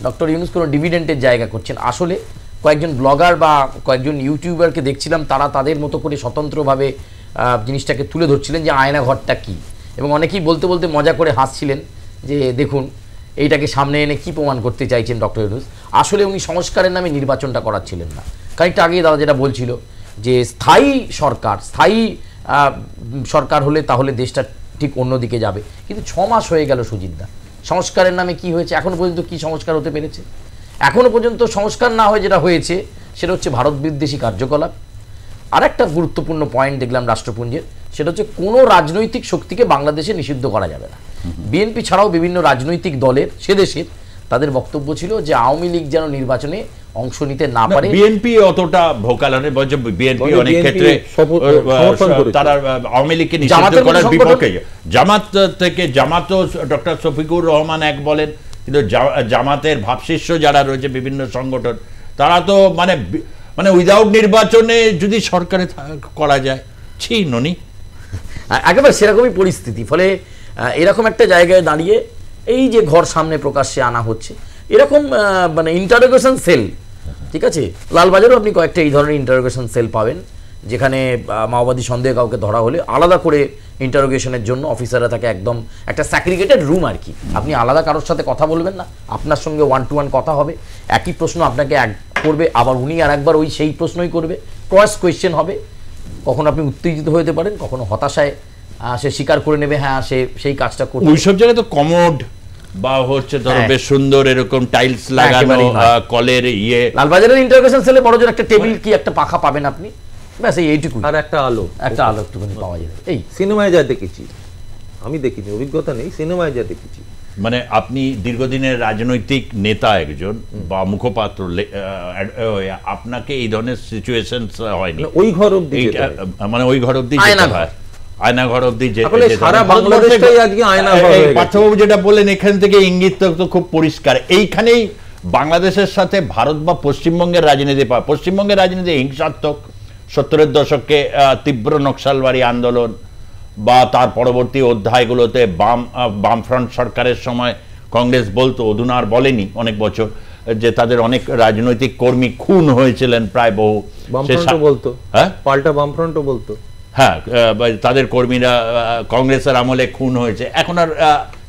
ডক্টর ইউনূস কোনো ডিভিডেন্টের জায়গা করছেন। আসলে কয়েকজন ব্লগার বা কয়েকজন ইউটিউবারকে দেখছিলাম, তারা তাদের মতো করে স্বতন্ত্রভাবে জিনিসটাকে তুলে ধরছিলেন যে আয়নাঘরটা কী, এবং অনেকেই বলতে বলতে মজা করে হাসছিলেন যে দেখুন এইটাকে সামনে এনে কী প্রমাণ করতে চাইছেন ডক্টর ইউনূস। আসলে উনি সংস্কারের নামে নির্বাচনটা করাচ্ছিলেন না। খানিকটা আগেই দাদা যেটা বলছিল যে স্থায়ী সরকার হলে তাহলে দেশটা ঠিক অন্যদিকে যাবে, কিন্তু 6 মাস হয়ে গেল সুজিতদা, সংস্কারের নামে কি হয়েছে? এখনো পর্যন্ত কি সংস্কার হতে পেরেছে? এখনো পর্যন্ত সংস্কার না হয়ে যেটা হয়েছে সেটা হচ্ছে ভারত বিদ্বেষী কার্যকলাপ। আর একটা গুরুত্বপূর্ণ পয়েন্ট দেখলাম রাষ্ট্রপুঞ্জের, সেটা হচ্ছে কোনো রাজনৈতিক শক্তিকে বাংলাদেশে নিষিদ্ধ করা যাবে না। বিএনপি ছাড়াও বিভিন্ন রাজনৈতিক দলের সে দেশের তাদের বক্তব্য ছিল যে আওয়ামী লীগ যেন নির্বাচনে অংশ নিতে না পারে। বিএনপি অতটা ভোকাল নয়, বিএনপি অনেক ক্ষেত্রে তারা আওয়ামী লীগকে নিষিদ্ধ করার বিপক্ষে। জামাতও ডক্টর শফিকুর রহমান এক বলেন, কিন্তু জামাতের ভাবশিষ্য যারা রয়েছে বিভিন্ন সংগঠন, তারা তো মানে উইদাউট নির্বাচনে যদি সরকারে করা যায়, ছি ননি, একেবারে সেরকমই পরিস্থিতি। ফলে এরকম একটা জায়গায় দাঁড়িয়ে এই যে ঘর সামনে প্রকাশ্যে আনা হচ্ছে, এরকম ইন্টারোগেশন সেল, ঠিক আছে, লালবাজারেও আপনি কয়েকটা এই ধরনের ইন্টারোগেশন সেল পাবেন, যেখানে মাওবাদী সন্দেহে কাউকে ধরা হলে আলাদা করে ইন্টারোগেশনের জন্য অফিসাররা থাকে, একদম একটা স্যাগ্রিগেটেড রুম আর কি। আপনি আলাদা কারোর সাথে কথা বলবেন না, আপনার সঙ্গে 1-to-1 কথা হবে, একই প্রশ্ন আপনাকে করবে, আবার উনি আর একবার সেই প্রশ্নই করবে, ক্রস কোয়েশ্চেন হবে। কখনো আপনি উত্তেজিত হতে পারেন, কখনো হতাশায় সে স্বীকার করে নেবে হ্যাঁ সে সেই কাজটা করবে। ওইসব জায়গায় তো কমোড বা হচ্ছে ধরো বেশ সুন্দর এরকম টাইলস লাগানো কলের লালবাজারের ইন্টারোগেশন সেলে বড় জোর একটা টেবিল কি একটা পাখা পাবেন আপনি, ব্যাস এইটুকু, আর একটা আলো একটুখানি পাওয়া যাবে। এই সিনেমায় যা দেখেছি, আমি দেখিনি, অভিজ্ঞতা নেই, সিনেমায় যা দেখেছি। মানে আপনি দীর্ঘদিনের রাজনৈতিক নেতা একজন বা মুখপাত্র, আপনাকে এই ধরনের সিচুয়েশন হয়নি? ওই ঘর অবধি ওই ঘর অবধি আয়নাঘর অবধি পার্থবাবু যেটা বললেন, এখান থেকে ইঙ্গিত তো খুব পরিষ্কার। এইখানেই বাংলাদেশের সাথে ভারত বা পশ্চিমবঙ্গের রাজনীতি পশ্চিমবঙ্গের রাজনীতি হিংসাত্মক। 70-এর দশকে তীব্র নকশালবাড়ি আন্দোলন বা তার পরবর্তী অধ্যায়গুলোতে বামফ্রন্ট সরকারের সময় কংগ্রেস বলতো, অধুনা আর বলেনি অনেক বছর, যে তাদের অনেক রাজনৈতিক কর্মী খুন হয়েছিলেন প্রায় বহু। বলতো হ্যাঁ, পাল্টা বামফ্রন্টও বলতো হ্যাঁ, তাদের কর্মীরা কংগ্রেসের আমলে খুন হয়েছে। এখন আর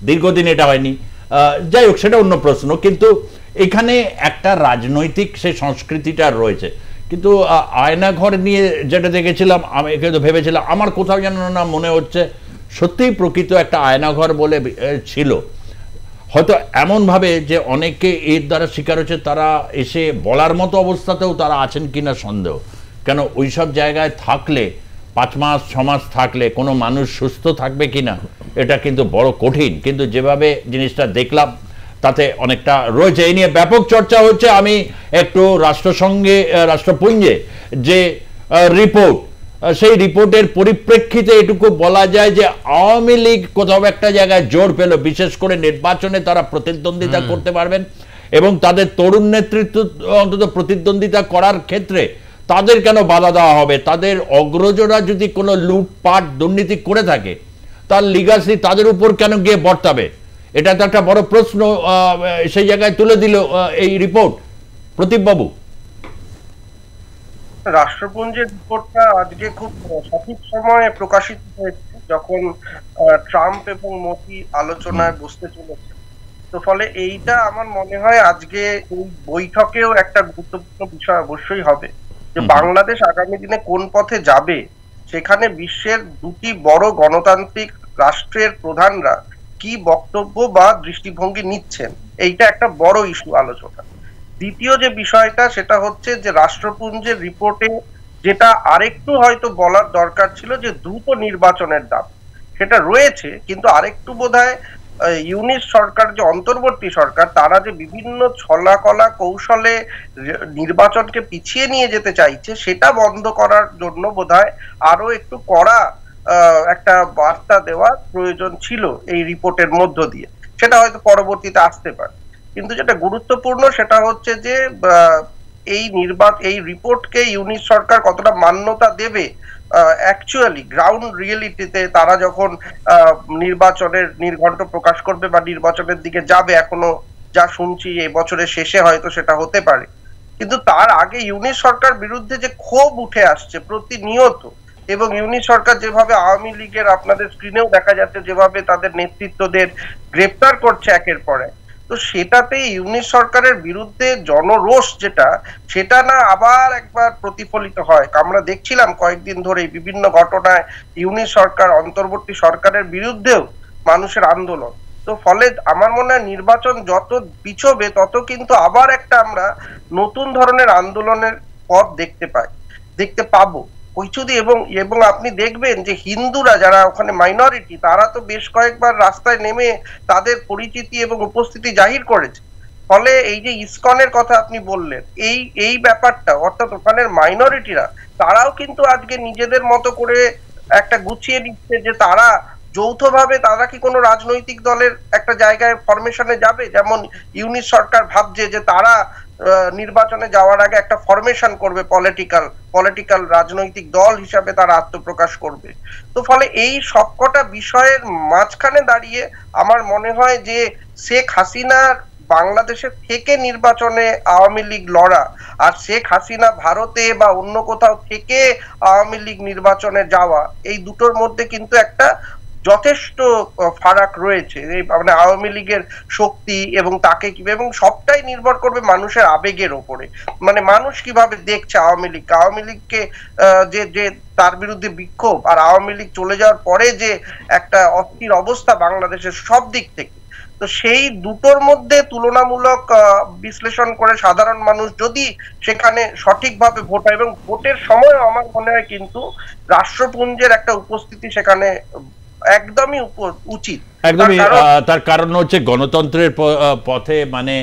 দীর্ঘদিন এটা হয়নি, যাই হোক সেটা অন্য প্রশ্ন। কিন্তু এখানে একটা রাজনৈতিক সেই সংস্কৃতিটা রয়েছে। কিন্তু আয়নাঘর নিয়ে যেটা দেখেছিলাম, আমি কিন্তু ভেবেছিলাম, আমার কোথাও যেন না মনে হচ্ছে সত্যিই প্রকৃত একটা আয়নাঘর বলে ছিল। হয়তো এমনভাবে যে অনেকে এর দ্বারা শিকার হচ্ছে, তারা এসে বলার মতো অবস্থাতেও তারা আছেন কিনা সন্দেহ। কেন ওইসব জায়গায় থাকলে 5 মাস 6 মাস থাকলে কোনো মানুষ সুস্থ থাকবে কিনা এটা কিন্তু বড় কঠিন। কিন্তু যেভাবে জিনিসটা দেখলাম তাতে অনেকটা রয়েছে। এই নিয়ে ব্যাপক চর্চা হচ্ছে। আমি একটু রাষ্ট্রপুঞ্জে যে রিপোর্ট, সেই রিপোর্টের পরিপ্রেক্ষিতে এটুকু বলা যায় যে আওয়ামী লীগ কোথাও একটা জায়গায় জোর পেল, বিশেষ করে নির্বাচনে তারা প্রতিদ্বন্দ্বিতা করতে পারবেন এবং তাদের তরুণ নেতৃত্ব অন্তত প্রতিদ্বন্দ্বিতা করার ক্ষেত্রে তাদের কেন বাধা দেওয়া হবে? তাদের অগ্রজরা যদি কোনো লুটপাট দুর্নীতি করে থাকে, তার লিগাসি তাদের উপর কেন গিয়ে বর্তাবে? এটা তো একটা বড় প্রশ্ন সেই জায়গায় তুলে দিল এই রিপোর্ট। প্রদীপ বাবু, রাষ্ট্রপুঞ্জের রিপোর্টটা আজকে খুব সঠিক সময়ে প্রকাশিত হয়েছে, যখন ট্রাম্প এবং মোদি আলোচনায় বসতে চলেছে। তো ফলে এইটা আমার মনে হয় আজকে এই বৈঠকেও একটা গুরুত্বপূর্ণ বিষয় অবশ্যই হবে, যে বাংলাদেশ আগামী দিনে কোন পথে যাবে। সেখানে বিশ্বের দুটি বড় গণতান্ত্রিক রাষ্ট্রের প্রধানরা কি বক্তব্য বা দৃষ্টিভঙ্গি নিচ্ছেন, এইটা একটা বড় ইস্যু আলোচনা। দ্বিতীয় যে বিষয়টা সেটা হচ্ছে যে রাষ্ট্রপুঞ্জের রিপোর্টে যেটা আরেকটু হয়তো বলার দরকার ছিল, যে দ্রুত নির্বাচনের দাম, সেটা রয়েছে, কিন্তু আরেকটু বোধহয় ইউনিট সরকার, যে অন্তর্বর্তী সরকার, তারা যে বিভিন্ন ছলাকলা কৌশলে নির্বাচনকে পিছিয়ে নিয়ে যেতে চাইছে, সেটা বন্ধ করার জন্য বোধহয় আরো একটু কড়া একটা বার্তা দেওয়ার প্রয়োজন ছিল এই রিপোর্টের মধ্য দিয়ে। সেটা হয়তো পরবর্তীতে আসতে পারে, কিন্তু যেটা গুরুত্বপূর্ণ সেটা হচ্ছে যে এই রিপোর্টকে ইউনিট সরকার কতটা মান্যতা দেবে অ্যাকচুয়ালি গ্রাউন্ড রিয়েলিটিতে, তারা যখন নির্বাচনের নির্ঘণ্ট প্রকাশ করবে বা নির্বাচনের দিকে যাবে। এখনো যা শুনছি এই বছরের শেষে হয়তো সেটা হতে পারে, কিন্তু তার আগে ইউনিট সরকার বিরুদ্ধে যে ক্ষোভ উঠে আসছে প্রতিনিয়ত, এবং ইউনিট সরকার যেভাবে আওয়ামী লীগের, আপনাদের স্ক্রিনেও দেখা যাচ্ছে যেভাবে তাদের নেতৃত্বদের গ্রেপ্তার করছে একের পর এক, তো সেটাতে ইউনিট সরকারের বিরুদ্ধে জনরোষ যেটা, সেটা না আবার একবার প্রতিফলিত হয়। আমরা দেখছিলাম কয়েকদিন ধরে বিভিন্ন ঘটনায় ইউনিট সরকার, অন্তর্বর্তী সরকারের বিরুদ্ধেও মানুষের আন্দোলন। তো ফলে আমার মনে হয় নির্বাচন যত পিছবে তত কিন্তু আবার একটা আমরা নতুন ধরনের আন্দোলনের পথ দেখতে পাবো কৈচুদি। এবং আপনি দেখবেন যে হিন্দুরা যারা ওখানে মাইনরিটি, তারা তো বেশ কয়েকবার রাস্তায় নেমে তাদের পরিচিতি এবং উপস্থিতি জাহির করেছে। ফলে এই যে ইসকনের কথা আপনি বললেন, এই ব্যাপারটা, অর্থাৎ ওখানের মাইনরিটিরা তারাও কিন্তু আজকে নিজেদের মতো করে একটা গুছিয়ে নিচ্ছে, যে তারা যৌথভাবে, তারা কি কোনো রাজনৈতিক দলের একটা জায়গায় ফরমেশনে যাবে, যেমন ইউনিট সরকার ভাবছে যে তারা নির্বাচনে যাওয়ার আগে একটা ফরমেশন করবে, পলিটিক্যাল রাজনৈতিক দল হিসাবে তারা আত্মপ্রকাশ করবে। তো ফলে এই সবকটা বিষয়ের মাঝখানে দাঁড়িয়ে আমার মনে হয় যে শেখ হাসিনার বাংলাদেশের থেকে নির্বাচনে আওয়ামী লীগ লড়া, আর শেখ হাসিনা ভারতে বা অন্য কোথাও থেকে আওয়ামী লীগ নির্বাচনে যাওয়া, এই দুটোর মধ্যে কিন্তু একটা যথেষ্ট ফারাক রয়েছে। মানে আওয়ামী লীগের শক্তি এবং তাকে কিভাবে, এবং সবটাই নির্ভর করবে মানুষের আবেগের ওপরে। মানে মানুষ কিভাবে দেখছে আওয়ামী লীগকে, যে তার বিরুদ্ধে বিক্ষোভ, আর আওয়ামী লীগ চলে যাওয়ার পরে যে একটা অস্থির অবস্থা বাংলাদেশের সব দিক থেকে। তো সেই দুটোর মধ্যে তুলনামূলক বিশ্লেষণ করে সাধারণ মানুষ যদি সেখানে সঠিকভাবে ভোট হয়, এবং ভোটের সময় আমার মনে হয় কিন্তু রাষ্ট্রপুঞ্জের একটা উপস্থিতি সেখানে একদমই উচিত। একদমই, তার কারণ হচ্ছে গণতন্ত্রের পথে, মানে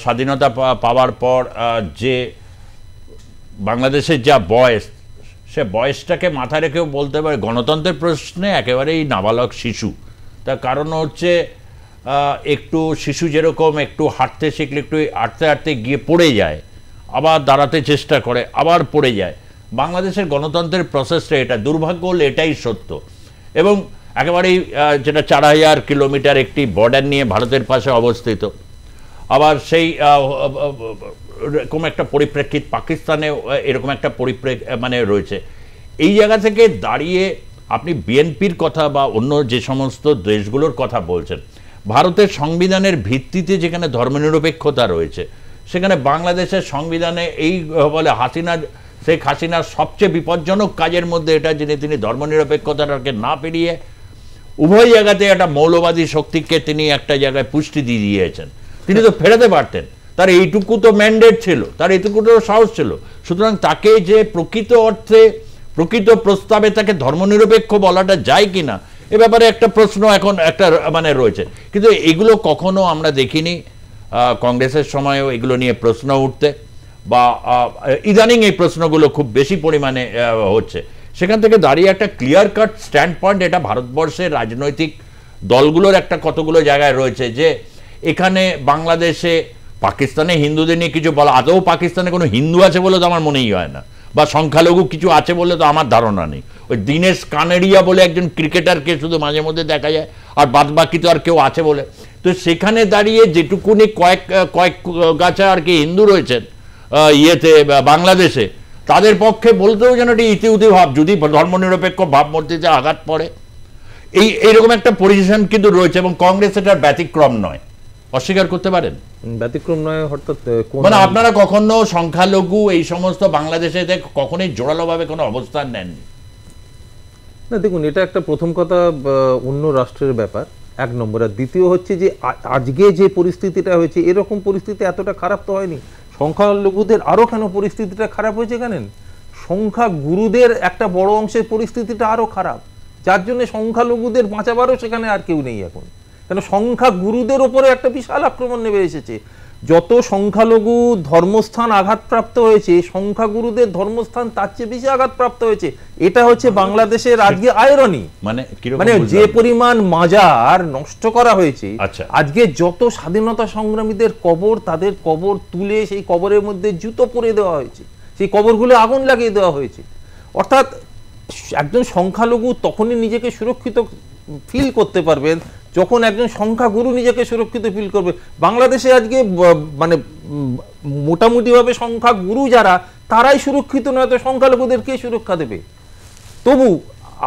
স্বাধীনতা পাওয়ার পর যে বাংলাদেশের যা বয়স, সে বয়সটাকে মাথায় রেখেও বলতে পারে গণতন্ত্রের প্রশ্নে একেবারেই নাবালক শিশু। তার কারণ হচ্ছে একটু শিশু যেরকম একটু হাঁটতে শিখলে একটু হাঁটতে হাঁটতে গিয়ে পড়ে যায়, আবার দাঁড়াতে চেষ্টা করে, আবার পড়ে যায়। বাংলাদেশের গণতন্ত্রের প্রসেসটা এটা, দুর্ভাগ্য হলে এটাই সত্য। এবং একেবারেই যেটা 4000 কিলোমিটার একটি বর্ডার নিয়ে ভারতের পাশে অবস্থিত, আবার সেই এরকম একটা পরিপ্রেক্ষিত পাকিস্তানে এরকম একটা মানে রয়েছে। এই জায়গা থেকে দাঁড়িয়ে আপনি বিএনপির কথা বা অন্য যে সমস্ত দেশগুলোর কথা বলছেন, ভারতের সংবিধানের ভিত্তিতে যেখানে ধর্মনিরপেক্ষতা রয়েছে, সেখানে বাংলাদেশের সংবিধানে এই বলে শেখ হাসিনার সবচেয়ে বিপজ্জনক কাজের মধ্যে এটা, যিনি তিনি ধর্মনিরপেক্ষতাটাকে না পেরিয়ে উভয় জায়গাতে একটা মৌলবাদী শক্তিকে তিনি একটা জায়গায় পুষ্টি দিয়ে দিয়েছেন। তিনি তো ফেরাতে পারতেন, তার এইটুকু তো ম্যান্ডেট ছিল, তার এইটুকু তো সাহস ছিল। সুতরাং তাকে যে প্রকৃত অর্থে প্রকৃত প্রস্তাবে তাকে ধর্মনিরপেক্ষ বলাটা যায় কিনা, এ ব্যাপারে একটা প্রশ্ন এখন একটা মানে রয়েছে। কিন্তু এগুলো কখনো আমরা দেখিনি কংগ্রেসের সময়ও এগুলো নিয়ে প্রশ্ন উঠতে, বা ইদানিং এই প্রশ্নগুলো খুব বেশি পরিমাণে হচ্ছে। সেখান থেকে দাঁড়িয়ে একটা ক্লিয়ার কাট স্ট্যান্ড পয়েন্ট এটা ভারতবর্ষের রাজনৈতিক দলগুলোর একটা কতগুলো জায়গায় রয়েছে, যে এখানে বাংলাদেশে পাকিস্তানে হিন্দুদের নিয়ে কিছু বলা, আদৌ পাকিস্তানে কোনো হিন্দু আছে বলে তো আমার মনেই হয় না, বা সংখ্যালঘু কিছু আছে বলে তো আমার ধারণা নেই। ওই দীনেশ কানেরিয়া বলে একজন ক্রিকেটারকে শুধু মাঝে মধ্যে দেখা যায়, আর বাদ বাকি তো আর কেউ আছে বলে। তো সেখানে দাঁড়িয়ে যেটুকুনি কয়েক গাছা আর কি হিন্দু রয়েছেন ইয়েতে বাংলাদেশে, তাদের পক্ষে বলতেও যেন এটি ইতিউতি ভাব, যদি ধর্মনিরপেক্ষ ভাবমূর্তিতে আঘাত পড়ে, এইরকম একটা পজিশন কিন্তু রয়েছে, এবং কংগ্রেস এটার ব্যতিক্রম নয়, অস্বীকার করতে পারেন? ব্যতিক্রম নয় অর্থাৎ মানে আপনারা কখনো সংখ্যালঘু এই সমস্ত বাংলাদেশে কখনোই জোরালোভাবে কোনো অবস্থান নেননি? না দেখুন, এটা একটা প্রথম কথা অন্য রাষ্ট্রের ব্যাপার, এক নম্বর। আর দ্বিতীয় হচ্ছে যে আজকে যে পরিস্থিতিটা হয়েছে, এরকম পরিস্থিতি এতটা খারাপ তো হয়নি। সংখ্যালঘুদের আরও কেন পরিস্থিতিটা খারাপ হয়েছে জানেন? সংখ্যা গুরুদের একটা বড় অংশের পরিস্থিতিটা আরও খারাপ, যার জন্য সংখ্যালঘুদের বাঁচাবারও সেখানে আর কেউ নেই এখন। কেন সংখ্যা গুরুদের ওপরে একটা বিশাল আক্রমণ নেমে এসেছে। যত সংখ্যালঘু ধর্মস্থান আঘাতপ্রাপ্ত হয়েছে, সংখ্যাগুরুদের ধর্মস্থান তার চেয়ে বেশি আঘাতপ্রাপ্ত হয়েছে। এটা হচ্ছে বাংলাদেশের আজকে আয়রনি। মানে যে পরিমাণ মাজার নষ্ট করা হয়েছে, আজকে যত স্বাধীনতা সংগ্রামীদের কবর, তাদের কবর তুলে সেই কবরের মধ্যে জুতো পরে দেওয়া হয়েছে, সেই কবরগুলো আগুন লাগিয়ে দেওয়া হয়েছে। অর্থাৎ একজন সংখ্যালঘু তখনই নিজেকে সুরক্ষিত ফিল করতে পারবেন যখন একজন সংখ্যাগুরু নিজেকে সুরক্ষিত ফিল করবে। বাংলাদেশে আজকে মানে মোটামুটিভাবে সংখ্যাগুরু যারা, তারাই সুরক্ষিত নয়, তো সংখ্যালঘুদের কে সুরক্ষা দেবে? তবু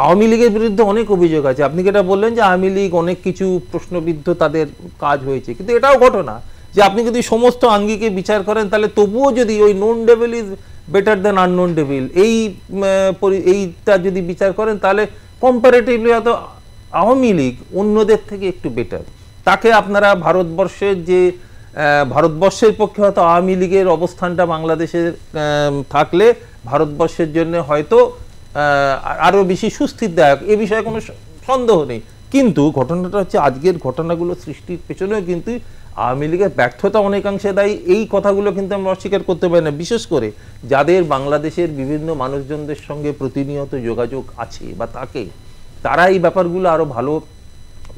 আওয়ামী লীগের বিরুদ্ধে অনেক অভিযোগ আছে। আপনি যেটা বললেন যে আওয়ামী লীগ অনেক কিছু প্রশ্নবিদ্ধ তাদের কাজ হয়েছে, কিন্তু এটাও ঘটনা যে আপনি যদি সমস্ত আঙ্গিকে বিচার করেন, তাহলে তবুও যদি ওই known devil is better then unknown devil, এইটা যদি বিচার করেন, তাহলে কম্পারেটিভলি হয়তো আওয়ামী লীগ অন্যদের থেকে একটু বেটার। তাকে আপনারা ভারতবর্ষের পক্ষে হয়তো আওয়ামী লীগের অবস্থানটা বাংলাদেশের থাকলে ভারতবর্ষের জন্য হয়তো আরও বেশি সুস্থিরদায়ক, এ বিষয়ে কোনো সন্দেহ নেই। কিন্তু ঘটনাটা হচ্ছে আজকের ঘটনাগুলো সৃষ্টির পেছনেও কিন্তু আওয়ামী লীগের ব্যর্থতা অনেকাংশে দায়ী। এই কথাগুলো কিন্তু আমরা অস্বীকার করতে পারি না। বিশেষ করে যাদের বাংলাদেশের বিভিন্ন মানুষজনদের সঙ্গে প্রতিনিয়ত যোগাযোগ আছে বা থাকে, তারা এই ব্যাপারগুলো আরও ভালো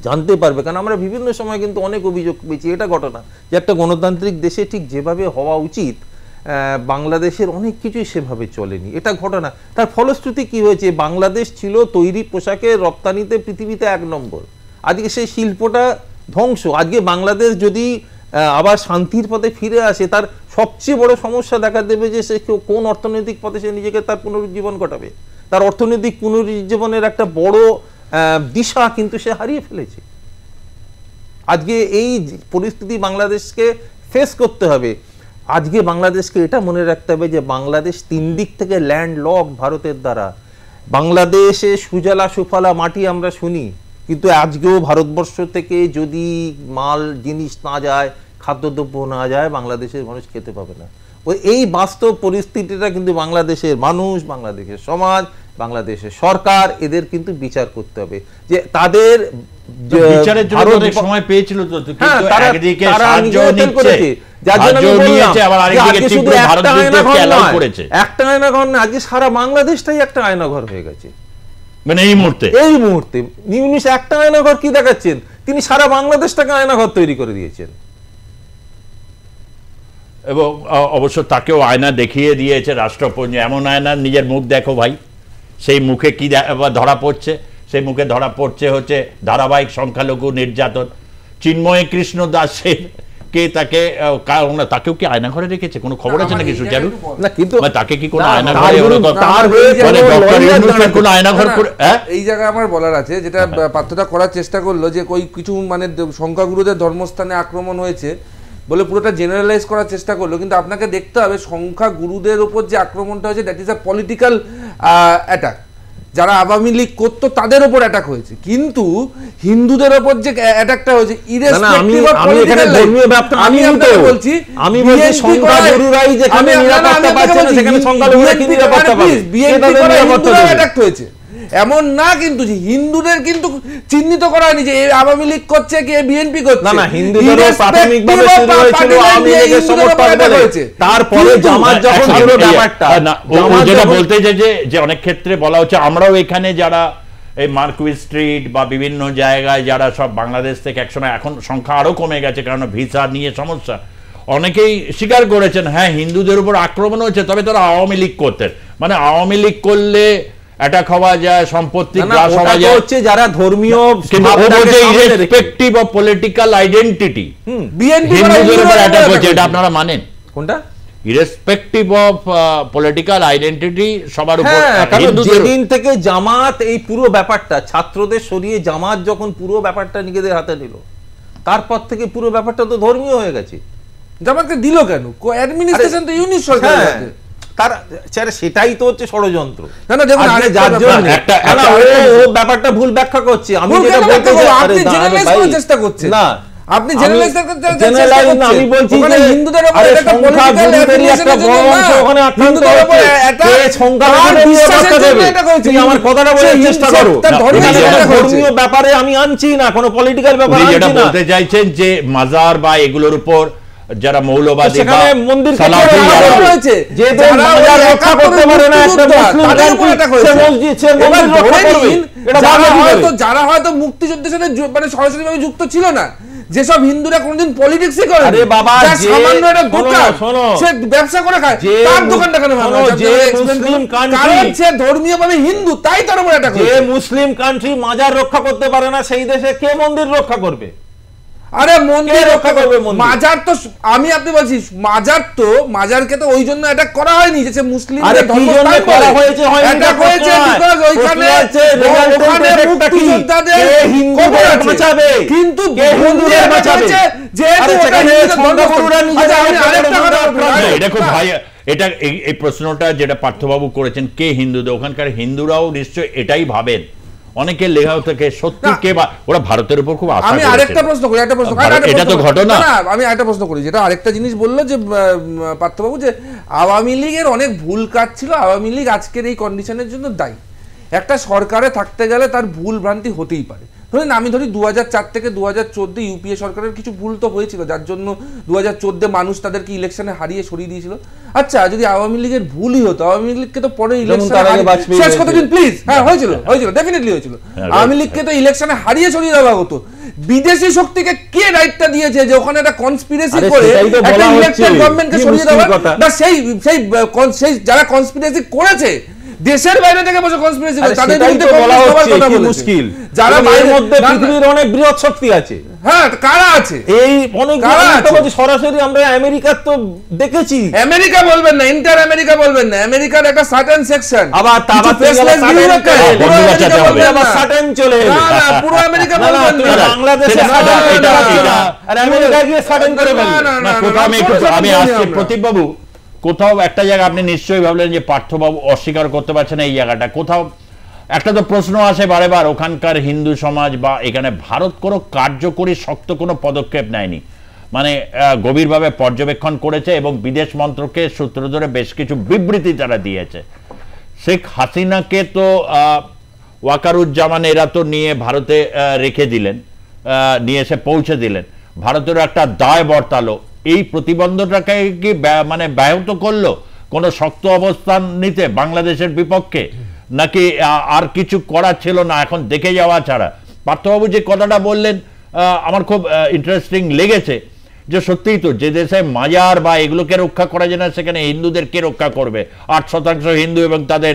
জানতে পারবে। কারণ আমরা বিভিন্ন সময় কিন্তু অনেক অভিযোগ পেয়েছি। এটা ঘটনা যে একটা গণতান্ত্রিক দেশে ঠিক যেভাবে হওয়া উচিত, বাংলাদেশের অনেক কিছুই সেভাবে চলেনি, এটা ঘটনা। তার ফলশ্রুতি কি হয়েছে? বাংলাদেশ ছিল তৈরি পোশাকের রপ্তানিতে পৃথিবীতে 1 নম্বর। আজকে সেই শিল্পটা ধ্বংস। আজকে বাংলাদেশ যদি আবার শান্তির পথে ফিরে আসে, তার সবচেয়ে বড় সমস্যা দেখা দেবে যে সে কোন অর্থনৈতিক পথে সে নিজেকে তার পুনরুজ্জীবন ঘটাবে। তার অর্থনৈতিক পুনরুজ্জীবনের একটা বড় দিশা কিন্তু সে হারিয়ে ফেলেছে। আজকে এই পরিস্থিতি বাংলাদেশকে ফেস করতে হবে। আজকে বাংলাদেশকে এটা মনে রাখতে হবে যে বাংলাদেশ 3 দিক থেকে ল্যান্ড লক ভারতের দ্বারা। বাংলাদেশে সুজলা সুফলা মাটি আমরা শুনি, কিন্তু আজকেও ভারতবর্ষ থেকে যদি মাল জিনিস না যায়, খাদ্যদ্রব্য না যায়, বাংলাদেশের মানুষ খেতে পাবে না। এই বাস্তব পরিস্থিতিটা কিন্তু বাংলাদেশের মানুষ, বাংলাদেশের সমাজ, বাংলাদেশের সরকার, এদের কিন্তু বিচার করতে হবে যে তাদের বিচারের জন্য সময় পেয়েছিল তো, কিন্তু একদিকে সাহায্য নিচ্ছে, যার জন্য আমি বললাম যে আজকে শুধু একটা আয়নাঘর না, আজকে সারা বাংলাদেশটাই একটা আয়নাঘর হয়ে গেছে। মানে এই মুহূর্তে ইউনূস একটা আয়নাঘর কি দেখাচ্ছেন? তিনি সারা বাংলাদেশটাকে আয়নাঘর তৈরি করে দিয়েছেন, এবং অবশ্য তাকেও আয়না দেখিয়ে দিয়েছে রাষ্ট্রপুঞ্জ। এমন আয়না, নিজের মুখ দেখো ভাই, সেই মুখে কি ধরা পড়ছে? সেই মুখে ধরা পড়ছে হচ্ছে ধারাবাহিক সংখ্যালঘু নির্যাতন। চিন্ময় কৃষ্ণ দাসের কে তাকেও কি আয়না ঘরে রেখেছে? কোনো খবর আছে নাকি সুচারু? না, কিন্তু তাকে কি কোনো আয়না ঘরে, কোনো আয়না ঘর? এই জায়গায় আমার বলার আছে, যেটা পার্থটা করার চেষ্টা করলো যে কিছু মানে সংখ্যাগুরুদের ধর্মস্থানে আক্রমণ হয়েছে বলে পুরোটা জেনারেলাইজ করার চেষ্টা করলো, কিন্তু আপনাকে দেখতে হবে সংখ্যাগুরুদের উপর যে আক্রমণটা হয়েছে, that is a political attack. যারা আওয়ামী লীগ করতো তাদের উপর অ্যাটাক হয়েছে, কিন্তু হিন্দুদের উপর যে অ্যাটাকটা হয়েছে, ইররেসপেক্টিভ অফ পলিটিক্যাল আমি আপনাকে বলছি, আমি বলছি সংখ্যাগুরুরাই যেখানে নিরাপত্তা পাচ্ছে না, সেখানে সংখ্যালঘুরা কি নিরাপত্তা পাবে? বিএনপি করে হিন্দুরা অ্যাটাক হয়েছে এমন না, কিন্তু হিন্দুদের কিন্তু চিহ্নিত করা হয়নি যে আওয়ামী লীগ করছে কি বিএনপি করছে। না, হিন্দুদেরও প্রাথমিকভাবে শুরু হয়েছিল আওয়ামী লীগের সমর্থন বলে, তারপরে জামাত যখন পুরো ব্যাপারটা যেটা বলতে যে অনেক ক্ষেত্রে বলা হচ্ছে, আমরাও এখানে যারা এই মার্কুইজ স্ট্রিট বা বিভিন্ন জায়গায় যারা সব বাংলাদেশ থেকে একসময়, এখন সংখ্যা আরো কমে গেছে কারণ ভিসা নিয়ে সমস্যা, অনেকেই স্বীকার করেছেন হ্যাঁ হিন্দুদের উপর আক্রমণ হয়েছে, তবে তারা আওয়ামী লীগ করতেন। মানে আওয়ামী লীগ করলে অ্যাটাক হওয়া যায়, সম্পত্তি গ্রাস হওয়া যায়, হচ্ছে যারা ধর্মীয় irrespective of political identity. BNP হিন্দুদের উপর অ্যাটাক হচ্ছে, এটা আপনারা মানেন? কোনটা? ইরেসপেক্টিভ অফ পলিটিক্যাল আইডেন্টিটি সবার উপর যেদিন থেকে জামাত এই পুরো ব্যাপারটা ছাত্রদের সরিয়ে জামাত যখন পুরো ব্যাপারটা নিজেদের হাতে নিল, তারপর থেকে পুরো ব্যাপারটা তো ধর্মীয় হয়ে গেছে। জামাতকে দিল কেন? অ্যাডমিনিস্ট্রেশন তো ইউনিট সরকার আছে, তার সেটাই তো হচ্ছে ষড়যন্ত্র। না না, দেখুন ব্যাপারটা ভুল ব্যাখ্যা করছে। আমি যেটা বলতে আপনি জেনারেলাইজ করার চেষ্টা করছেন। না, আপনি জেনারেলাইজ না, আমি বলছি যে হিন্দুদের উপর একটা পলিটিক্যাল একটা বড় অংশ ওখানে আক্রান্ত হচ্ছে, এটা সংখ্যালঘুদের বিশ্বাসের জন্য এটা করেছে। আমার কথাটা বলার চেষ্টা করো, ধর্মীয় ব্যাপারে আমি আনছি না, কোনো পলিটিক্যাল ব্যাপারে আনছি না। যেটা বলতে চাইছেন যে মাজার বা এগুলোর উপর যারা মৌলবাদী বা মন্দির সালাফি রয়েছে, যে মাজার রক্ষা করতে পারে না একটা মুসলিম কান্ট্রি, সে মসজিদ সে মন্দির রক্ষা করবে, এটা যারা হয়তো মুক্তিযুদ্ধের সাথে মানে সরাসরিভাবে যুক্ত ছিল না, যেসব হিন্দুরা কোনদিন পলিটিক্সই করে, আরে বাবা, সামান্য একটা দোকান সে ব্যবসা করে খায়, তার দোকানটা কেন ভাঙা? যে মুসলিম কান্ট্রি, সে ধর্মীয়ভাবে হিন্দু, তাই তার উপর এটা করে। যে মুসলিম কান্ট্রি মাজার রক্ষা করতে পারে না, সেই দেশে কে মন্দির রক্ষা করবে? আরে মন্দির রক্ষা করবে, মাজার তো আমি আপনি বলছি মাজারকে তো ওই জন্য অ্যাটাক করা হয়নি যে সে মুসলিমদের ধর্মস্থান করা হয়েছে, অ্যাটাক হয়েছে বিকজ ওইখানে মুক্তিযোদ্ধাদের হিন্দুদের বাঁচাবে, কিন্তু হিন্দুদের বাঁচাবে যেহেতু ওটা হিন্দুদের ধর্মগুরুরা নিজেরা। আরেকটা কথা, এটা খুব ভাই, এটা এই প্রশ্নটা যেটা পার্থবাবু করেছেন, কে হিন্দুদের, ওখানকার হিন্দুরাও নিশ্চয় এটাই ভাবেন। অনেকের লেখা থেকে সত্যি কে বা ওরা ভারতের উপর খুব আশা। আমি আরেকটা প্রশ্ন করি, এটা তো ঘটনা। আমি একটা প্রশ্ন করি, যেটা আরেকটা জিনিস বললো যে পার্থবাবু, যে আওয়ামী লীগের অনেক ভুল কাজ ছিল, আওয়ামী লীগ আজকের এই কন্ডিশনের জন্য দায়ী। একটা সরকারে থাকতে গেলে তার ভুল ভ্রান্তি হতেই পারে। ধরেন আমি ধরি 2004 থেকে 2014 ইউপিএ সরকারের কিছু ভুল তো হয়েছিল, যার জন্য 2014 মানুষ তাদেরকে ইলেকশনে হারিয়ে সরিয়ে দিয়েছিল। আচ্ছা, যদি আওয়ামী লীগের ভুলই হতো, আওয়ামী লীগকে তো পরে ইলেকশনে শেষ কতদিন প্লিজ, হ্যাঁ হয়েছিল, ডেফিনেটলি হয়েছিল, আওয়ামী লীগকে তো ইলেকশনে হারিয়ে সরিয়ে দেওয়া হতো। বিদেশি শক্তিকে কে দায়িত্ব দিয়েছে যে ওখানে একটা কনস্পিরেসি করে একটা ইলেকটেড গভর্নমেন্টকে সরিয়ে দেওয়া? না, সেই যারা কনস্পিরেসি করেছে দেশের বাইরে থেকে বসে কনস্পিরেসি করে, তাদের বিরুদ্ধে কথা বলা মুশকিল। যারা বাইরের মধ্যে পৃথিবীর অনেক বৃহৎ শক্তি আছে, হ্যাঁ কারা আছে? এই অনেক সরাসরি আমরা আমেরিকার তো দেখেছি। আমেরিকা বলবেন না, ইন্টার আমেরিকা বলবেন না, আমেরিকার একটা সার্টেন সেকশন, আবার সার্টেন চলে না, পুরো আমেরিকা বলবেন না, বাংলাদেশে আর আমেরিকা গিয়ে সার্টেন করে বলবেন না। আমি আসছি প্রদীপ বাবু, কোথাও একটা জায়গা আপনি নিশ্চয়ই ভাবলেন যে পার্থবাবু অস্বীকার করতে পারছেন এই জায়গাটা, কোথাও একটা তো প্রশ্ন আসে বারে বার, ওখানকার হিন্দু সমাজ বা এখানে ভারত কোনো কার্যকরী শক্ত কোনো পদক্ষেপ নেয়নি, মানে গভীরভাবে পর্যবেক্ষণ করেছে এবং বিদেশ মন্ত্রকের সূত্র ধরে বেশ কিছু বিবৃতি তারা দিয়েছে। শেখ হাসিনাকে তো ওয়াকারুজ্জামান এরা তো নিয়ে ভারতে রেখে দিলেন, নিয়ে এসে পৌঁছে দিলেন, ভারতেরও একটা দায় বর্তালো। এই প্রতিবন্ধকটাকে কি মানে ব্যাহত করলো কোনো শক্ত অবস্থান নিতে বাংলাদেশের বিপক্ষে, নাকি আর কিছু করার ছিল না এখন দেখে যাওয়া ছাড়া? পার্থবাবু যে কথাটা বললেন আমার খুব ইন্টারেস্টিং লেগেছে, যে সত্যিই তো যে দেশে মাজার বা এগুলোকে রক্ষা করা যায় না, সেখানে হিন্দুদের কে রক্ষা করবে? 8% হিন্দু এবং তাদের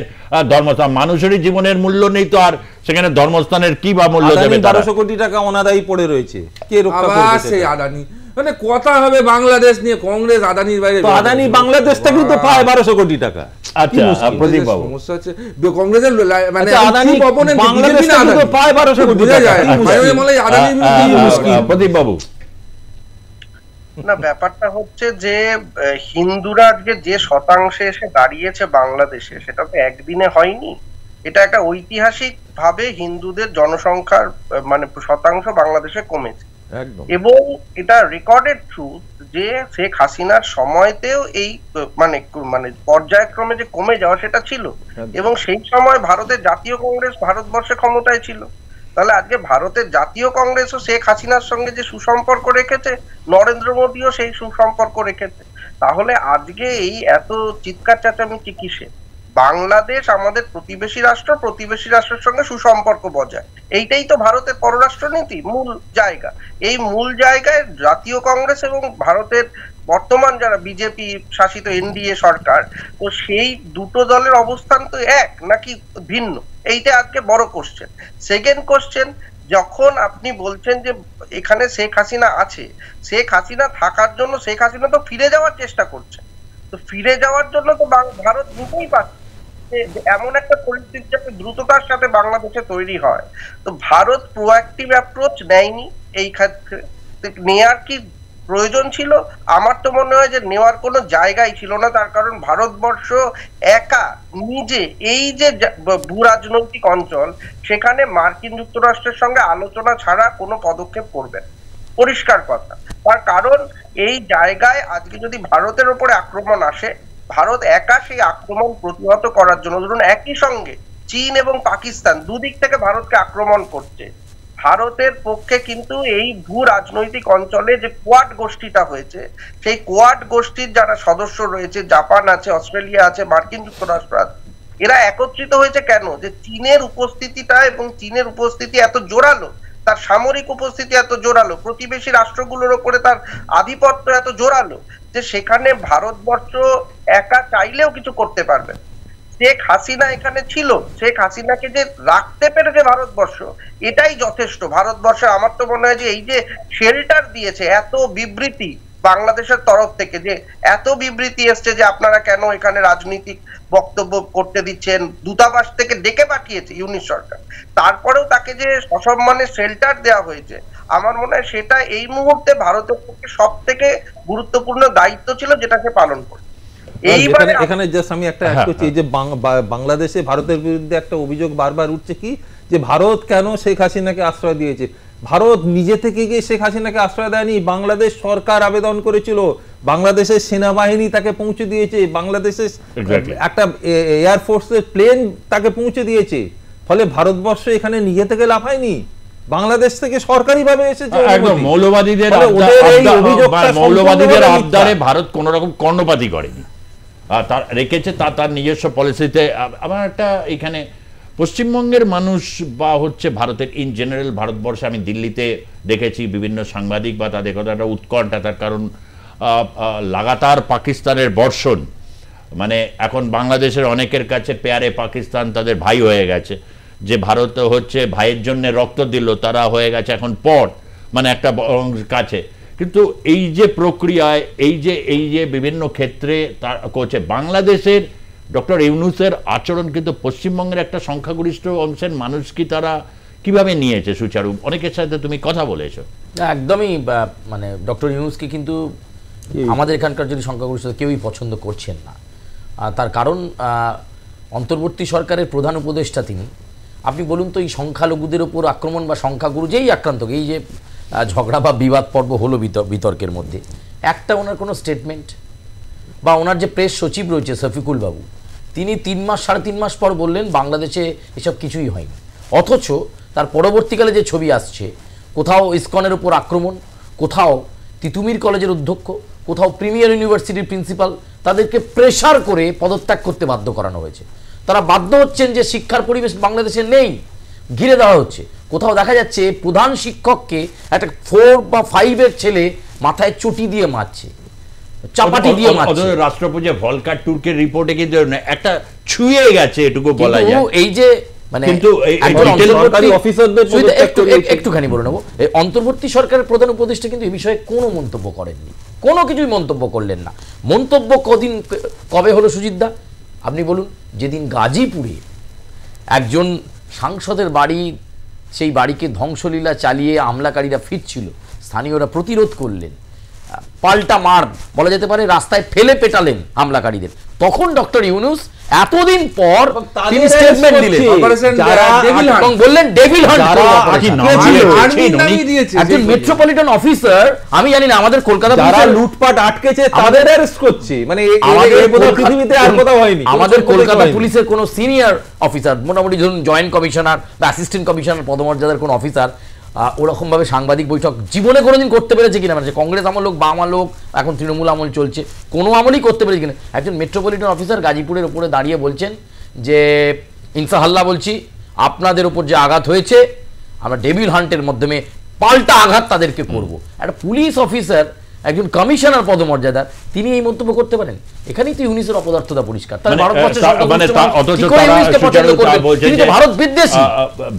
ধর্মস্থান, মানুষেরই জীবনের মূল্য নেই তো আর সেখানে ধর্মস্থানের কি বা মূল্য দেবে? 1200 কোটি টাকা অনাদায়ী পড়ে রয়েছে, কে রক্ষা করবে? সেই আদানি মানে কথা হবে বাংলাদেশ নিয়ে, কংগ্রেস আদানির বাইরে, আদানি বাংলাদেশ থেকে তো পায় 1200 কোটি টাকা। আচ্ছা প্রদীপ বাবু, সমস্যা হচ্ছে কংগ্রেসের মানে আদানি বাংলাদেশ থেকে তো পায় 1200 কোটি টাকা, প্রদীপ বাবু। না, ব্যাপারটা হচ্ছে যে হিন্দুরা আজকে যে শতাংশে এসে দাঁড়িয়েছে বাংলাদেশে, সেটা তো একদিনে হয়নি। এটা একটা ঐতিহাসিক ভাবে হিন্দুদের জনসংখ্যার মানে শতাংশ বাংলাদেশে কমেছে, এবং এটা রেকর্ডেড ট্রুথ যে শেখ হাসিনার সময়তেও এই মানে মানে পর্যায়ক্রমে যে কমে যাওয়া সেটা ছিল, এবং সেই সময় ভারতের জাতীয় কংগ্রেস ভারতবর্ষে ক্ষমতায় ছিল। তাহলে আজকে ভারতের জাতীয় কংগ্রেসও শেখ হাসিনার সঙ্গে যে সুসম্পর্ক রেখেছে, নরেন্দ্র মোদীও সেই সুসম্পর্ক রেখেছে। তাহলে আজকে এই এত চিৎকার চেঁচামেচি কিসে? বাংলাদেশ আমাদের প্রতিবেশী রাষ্ট্র, প্রতিবেশী রাষ্ট্রের সঙ্গে সুসম্পর্ক বজায়, এইটাই তো ভারতের পররাষ্ট্রনীতি মূল জায়গা। এই মূল জায়গায় জাতীয় কংগ্রেস এবং ভারতের বর্তমান যারা বিজেপি শাসিত এনডিএ সরকার, তো সেই দুটো দলের অবস্থান তো এক নাকি ভিন্ন, এইটা আজকে বড় কোশ্চেন। সেকেন্ড কোশ্চেন, যখন আপনি বলছেন যে এখানে শেখ হাসিনা আছে, শেখ হাসিনা থাকার জন্য শেখ হাসিনা তো ফিরে যাওয়ার চেষ্টা করছে, তো ফিরে যাওয়ার জন্য তো ভারত নিতেই পারছে, এমন একটা পরিস্থিতি যাতে দ্রুততার সাথে বাংলাদেশে তৈরি হয়। তো ভারত প্রোঅ্যাক্টিভ অ্যাপ্রোচ নেয়নি এই ক্ষেত্রে, নেয়ার কি প্রয়োজন ছিল? আমার তো মনে হয় যে নেওয়ার কোনো জায়গাই ছিল না। তার কারণ ভারতবর্ষ একা নিজে এই যে ভূ রাজনৈতিক অঞ্চল, সেখানে মার্কিন যুক্তরাষ্ট্রের সঙ্গে আলোচনা ছাড়া কোনো পদক্ষেপ করবে না, পরিষ্কার কথা। তার কারণ এই জায়গায় আজকে যদি ভারতের উপরে আক্রমণ আসে, ভারত একা সেই আক্রমণ প্রতিহত করার জন্য, ধরুন একই সঙ্গে চীন এবং পাকিস্তান দুদিক থেকে ভারতকে আক্রমণ করছে, ভারতের পক্ষে কিন্তু এই ভূ রাজনৈতিক অঞ্চলে যে কোয়াড গোষ্ঠীটা হয়েছে, সেই কোয়াড গোষ্ঠীর যারা সদস্য রয়েছে, জাপান আছে, অস্ট্রেলিয়া আছে, মার্কিন যুক্তরাষ্ট্র আছে, এরা একত্রিত হয়েছে কেন? যে চীনের উপস্থিতিটা এবং চীনের উপস্থিতি এত জোরালো, তার সামরিক উপস্থিতি এত জোরালো, প্রতিবেশী রাষ্ট্রগুলোর ওপরে তার আধিপত্য এত জোরালো, যে সেখানে ভারতবর্ষ একা চাইলেও কিছু করতে পারবে। শেখ হাসিনা এখানে ছিল, শেখ হাসিনাকে যে রাখতে পেরেছে ভারতবর্ষ, এটাই যথেষ্ট। ভারতবর্ষে আমার তো মনে হয় যে এই যে শেল্টার দিয়েছে, এত বিবৃতি বাংলাদেশের তরফ থেকে, যে এত বিবৃতি এসছে যে আপনারা কেন এখানে রাজনৈতিক বক্তব্য করতে দিচ্ছেন, দূতাবাস থেকে ডেকে পাঠিয়েছে ইউনিস সরকার, তারপরেও তাকে যে সসম্মানে শেল্টার দেওয়া হয়েছে, আমার মনে হয় সেটা এই মুহূর্তে ভারতের পক্ষে সব থেকে গুরুত্বপূর্ণ দায়িত্ব ছিল, যেটা সে পালন করে। এখানে জাস্ট আমি একটা অ্যাড করছি, যে বাংলাদেশে ভারতের বিরুদ্ধে একটা অভিযোগ বারবার উঠছে কি, যে ভারত কেন শেখ হাসিনাকে আশ্রয় দিয়েছে। ভারত নিজে থেকে গিয়ে শেখ হাসিনাকে আশ্রয় দেয়নি, বাংলাদেশ সরকার আবেদন করেছিল, বাংলাদেশের সেনাবাহিনী তাকে পৌঁছে দিয়েছে, বাংলাদেশের একটা এয়ারফোর্সের প্লেন তাকে পৌঁছে দিয়েছে। ফলে ভারতবর্ষ এখানে নিজে থেকে লাফায়নি, বাংলাদেশ থেকে সরকারি ভাবে এসেছে। একদম মৌলবাদীদের আবদারে ভারত কোন রকম কর্ণপাতই করেনি, তার রেখেছে তার নিজস্ব পলিসিতে। আমার একটা এখানে পশ্চিমবঙ্গের মানুষ বা হচ্ছে ভারতের ইন জেনারেল ভারতবর্ষে, আমি দিল্লিতে দেখেছি বিভিন্ন সাংবাদিক বা তাদের কথা একটা উৎকণ্ঠা, তার কারণ লাগাতার পাকিস্তানের বর্ষণ, মানে এখন বাংলাদেশের অনেকের কাছে পেয়ারে পাকিস্তান তাদের ভাই হয়ে গেছে, যে ভারত হচ্ছে ভাইয়ের জন্য রক্ত দিল, তারা হয়ে গেছে এখন পট, মানে একটা কাছে। কিন্তু এই যে প্রক্রিয়ায় এই যে বিভিন্ন ক্ষেত্রে তার করছে বাংলাদেশের ডক্টর ইউনূসের আচরণ, কিন্তু পশ্চিমবঙ্গের একটা সংখ্যাগরিষ্ঠ অংশের মানুষ কি তারা কিভাবে নিয়েছে সুচারু? অনেকের সাথে তুমি কথা বলেছো। একদমই, মানে ডক্টর ইউনূসকে কিন্তু আমাদের এখানকার যদি সংখ্যাগরিষ্ঠ কেউই পছন্দ করছেন না। তার কারণ অন্তর্বর্তী সরকারের প্রধান উপদেষ্টা তিনি। আপনি বলুন তো, এই সংখ্যালঘুদের উপর আক্রমণ বা সংখ্যাগুরু যেই আক্রান্ত, এই যে ঝগড়া বা বিবাদ পর্ব হলো বিতর্কের মধ্যে, একটা ওনার কোনো স্টেটমেন্ট বা ওনার যে প্রেস সচিব রয়েছে শফিকুল বাবু, তিনি 3 মাস 3.5 মাস পর বললেন বাংলাদেশে এসব কিছুই হয়নি। অথচ তার পরবর্তীকালে যে ছবি আসছে, কোথাও ইসকনের উপর আক্রমণ, কোথাও তিতুমির কলেজের অধ্যক্ষ, কোথাও প্রিমিয়ার ইউনিভার্সিটির প্রিন্সিপাল, তাদেরকে প্রেশার করে পদত্যাগ করতে বাধ্য করানো হয়েছে। তারা বাধ্য হচ্ছেন যে শিক্ষার পরিবেশ বাংলাদেশে নেই, ঘিরে দেওয়া হচ্ছে। কোথাও দেখা যাচ্ছে প্রধান শিক্ষককে একটা 4 বা 5 ছেলে মাথায় চটি দিয়ে মারছে, চাপাটি দিয়ে মারছে। রাষ্ট্রপতি ভলকার তুর্কের রিপোর্টে কিন্তু একটা ছুঁয়ে গেছে, এটুকু বলা যায়। এই যে মানে একটুখানি বলে নেবো, অন্তর্বর্তী সরকারের প্রধান উপদেষ্টা কিন্তু এই বিষয়ে কোনো মন্তব্য করেননি, কোনো কিছুই মন্তব্য করলেন না। মন্তব্য কবে হলো সুজিতদা? আপনি বলুন। যেদিন গাজীপুরে একজন সাংসদের বাড়ি, সেই বাড়িকে ধ্বংসলীলা চালিয়ে হামলাকারীরা ফিরছিল, স্থানীয়রা প্রতিরোধ করলেন, পাল্টা মার বলা যেতে পারে, রাস্তায় ফেলে পেটালেন হামলাকারীদের, তখন ডক্টর ইউনূস এতদিন পর তিনি স্টেটমেন্ট দিলেন এবং বললেন ডেভিল হান্ট। একজন মেট্রোপলিটন অফিসার, আমি জানি না আমাদের কলকাতা যারা লুটপাট আটকেছে তাদের অ্যারেস্ট করছে, মানে পৃথিবীতে আর কোথাও হয়নি। আমাদের কলকাতা পুলিশের কোন সিনিয়র অফিসার, মোটামুটি ধরুন জয়েন্ট কমিশনার বা অ্যাসিস্ট্যান্ট কমিশনার পদমর্যাদার কোন অফিসার ওরকম ভাবে সাংবাদিক বৈঠক জীবনে কোনোদিন করতে পেরেছে কিনা, মানে কংগ্রেস আমল লোক বা আমার লোক, এখন তৃণমূল আমল চলছে, কোনো আমলই করতে পেরেছে কিনা। একজন মেট্রোপলিটন অফিসার গাজীপুরের উপরে দাঁড়িয়ে বলছেন যে ইনসাহাল্লাহ বলছি, আপনাদের উপর যে আঘাত হয়েছে আমরা ডেভিল হান্টের মাধ্যমে পাল্টা আঘাত তাদেরকে করব। একটা পুলিশ অফিসার, একজন কমিশনার পদমর্যাদা, তিনি এই মন্তব্য করতে পারেন? এখানেই তো ইউনিসের অপদার্থতা পরিষ্কার। ভারত বিদ্বেষী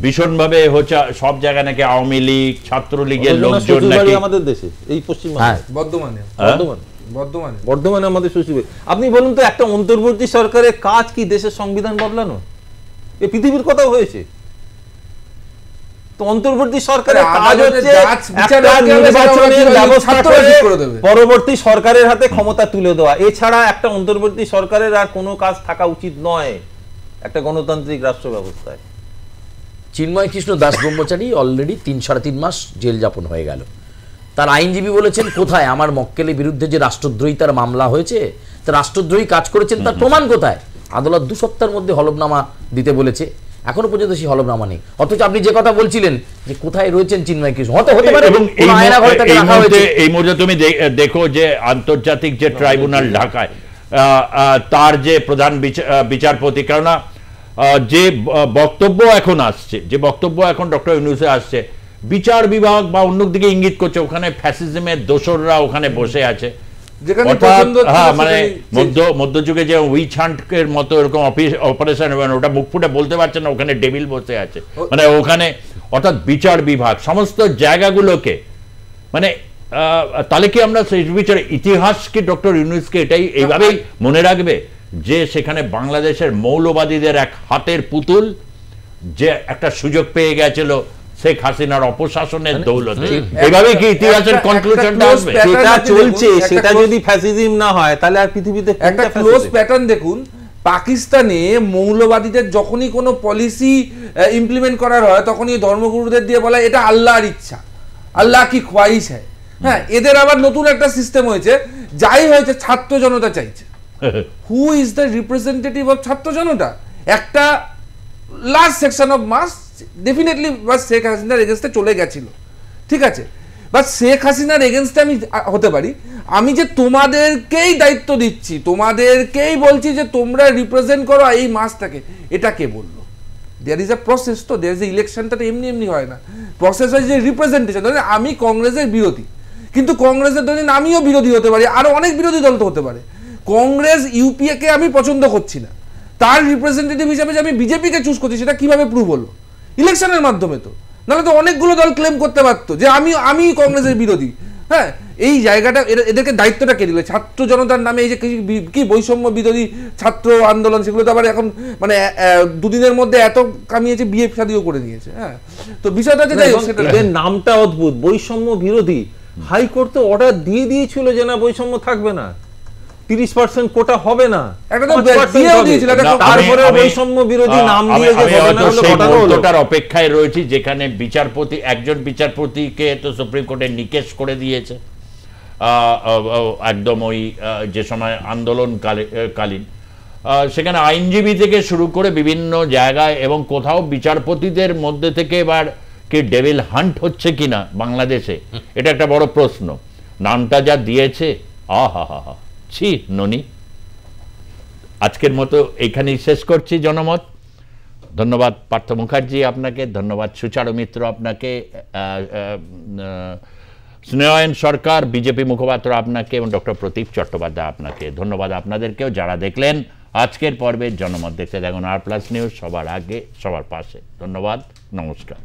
ভীষণভাবে হচ্ছে, সব জায়গায় নাকি আওয়ামী লীগ ছাত্রলীগের লোকজন নাকি আমাদের দেশে এই পশ্চিমবঙ্গে বর্ধমানে বর্ধমানে আমাদের সচিব। আপনি বলুন তো, একটা অন্তর্বর্তী সরকারের কাজ কি দেশের সংবিধান বদলানো? এ পৃথিবীর কথাও হয়েছে। তো অন্তর্বর্তী সরকারের কাজ হচ্ছে একটা নির্বাচনের ব্যবস্থা করে পরবর্তী সরকারের হাতে ক্ষমতা তুলে দেওয়া। এছাড়া একটা অন্তর্বর্তী সরকারের আর কোনো কাজ থাকা উচিত নয় একটা গণতান্ত্রিক রাষ্ট্র ব্যবস্থায়। চিন্ময় কৃষ্ণ দাস ব্রহ্মচারী অলরেডি 3-3.5 মাস জেল যাপন হয়ে গেল। তার আইনজীবী বলেছেন, কোথায় আমার মক্কেলের বিরুদ্ধে যে রাষ্ট্রদ্রোহিতার মামলা হয়েছে, তা রাষ্ট্রদ্রোহী কাজ করেছেন তার প্রমাণ কোথায়? আদালত 2 সপ্তাহের মধ্যে হলফনামা দিতে বলেছে, এখনো পর্যন্ত সেই হলফনামা নেই। অথচ আপনি যে কথা বলছিলেন যে কোথায় রয়েছেন চিন্ময় কৃষ্ণ, হতে পারে এবং এই মুহূর্তে তুমি দেখো যে আন্তর্জাতিক যে ট্রাইব্যুনাল ঢাকায় তার যে প্রধান বিচারপতি, কেননা যে বক্তব্য এখন ডক্টর ইউনূসে আসছে, বিচার বিভাগ বা অন্যদিকে ইঙ্গিত করছে ওখানে ফ্যাসিজমের দোসররা ওখানে বসে আছে। মানে মধ্যযুগে যে উইচ হান্টের মতো এরকম অপারেশন, ওটা মুখ ফুটে বলতে পারছে না, ওখানে ডেভিল বসে আছে, মানে ওখানে অর্থাৎ বিচার বিভাগ সমস্ত জায়গাগুলোকে, মানে তাহলে কি আমরা সেই বিচার ইতিহাস কি ডক্টর ইউনূসকে এটাই এইভাবেই মনে রাখবে যে সেখানে বাংলাদেশের মৌলবাদীদের এক হাতের পুতুল যে একটা সুযোগ পেয়ে গেছিল শেখ হাসিনার অপশাসনের দৌলতে, এইভাবে কি ইতিহাসের কনক্লুশনটা আসবে? সেটা চলছে, সেটা যদি ফ্যাসিজম না হয় তাহলে আর পৃথিবীতে একটা ক্লোজ প্যাটার্ন দেখুন। পাকিস্তানে মৌলবাদীদের যখনই কোনো পলিসি ইমপ্লিমেন্ট করার হয় তখনই ধর্মগুরুদের দিয়ে বলা এটা আল্লাহর ইচ্ছা, আল্লাহ কি খোয়াইশ হয়। হ্যাঁ, এদের আবার নতুন একটা সিস্টেম হয়েছে, যাই হয়েছে ছাত্র জনতা চাইছে। Who is the representative of ছাত্র জনতা? একটা large section of mass definitely বাস শেখ হাসিনার এগেনস্টে চলে গেছিল, ঠিক আছে, বাট শেখ হাসিনার এগেনস্টে আমি হতে পারি, আমি যে তোমাদেরকেই দায়িত্ব দিচ্ছি, তোমাদেরকেই বলছি যে তোমরা রিপ্রেজেন্ট করো এই মাসটাকে, এটা কে বললো? দেয়ার ইজ আ প্রসেস, তো দেয়ার ইজ এ ইলেকশনটা তো এমনি এমনি হয় না, প্রসেস হয় যে রিপ্রেজেন্টেশন। ধরেন আমি কংগ্রেসের বিরোধী, কিন্তু কংগ্রেসের ধরেন আমিও বিরোধী হতে পারি, আরো অনেক বিরোধী দল তো হতে পারে। কংগ্রেস ইউপিএ কে আমি পছন্দ করছি না, তার রিপ্রেজেন্টেটিভ হিসাবে যে আমি বিজেপিকে চুজ করছি, সেটা কিভাবে প্রুভ হলো? ইলেকশনের মাধ্যমে। তো নাহলে তো অনেকগুলো দল ক্লেম করতে পারতো যে আমি কংগ্রেসের বিরোধী। হ্যাঁ, এই জায়গাটা এদেরকে দায়িত্বটা কে দিল? ছাত্র জনতার নামে এই যে কি বৈষম্য বিরোধী ছাত্র আন্দোলন, সেগুলো তো আবার এখন মানে দুদিনের মধ্যে এত কামিয়েছে, বিয়ে শাদিও করে দিয়েছে। হ্যাঁ, তো বিষয়টা যে এদের নামটা অদ্ভুত, বৈষম্য বিরোধী। হাইকোর্ট তো অর্ডার দিয়ে দিয়েছিল যে না বৈষম্য থাকবে না, 30% কোটা হবে না, তারপরে বৈষম্য বিরোধী নাম দিয়ে যে অপেক্ষায় রয়েছে, যেখানে বিচারপতি একজন বিচারপতিকে তো সুপ্রিম কোর্টে নিকেশ করে দিয়েছে একদম ওই যে সময় আন্দোলনকালীন, সেখানে আইনজীবী থেকে শুরু করে বিভিন্ন জায়গায়, এবং কোথাও বিচারপতিদের মধ্যে থেকে এবার কি ডেভিল হান্ট হচ্ছে কিনা বাংলাদেশে, এটা একটা বড় প্রশ্ন। নামটা যা দিয়েছে, আহা হা হা, ছি ননি। আজকের মতো এইখানেই শেষ করছি জনমত। ধন্যবাদ পার্থ মুখার্জি আপনাকে, ধন্যবাদ সুচারু মিত্র আপনাকে, স্নেহায়ন সরকার বিজেপি মুখপাত্র আপনাকে, এবং ডক্টর প্রতীপ চট্টোপাধ্যায় আপনাকে। ধন্যবাদ আপনাদেরকেও যারা দেখলেন আজকের পর্বের জনমত। দেখতে দেখুন আর প্লাস নিউজ, সবার আগে সবার পাশে। ধন্যবাদ, নমস্কার।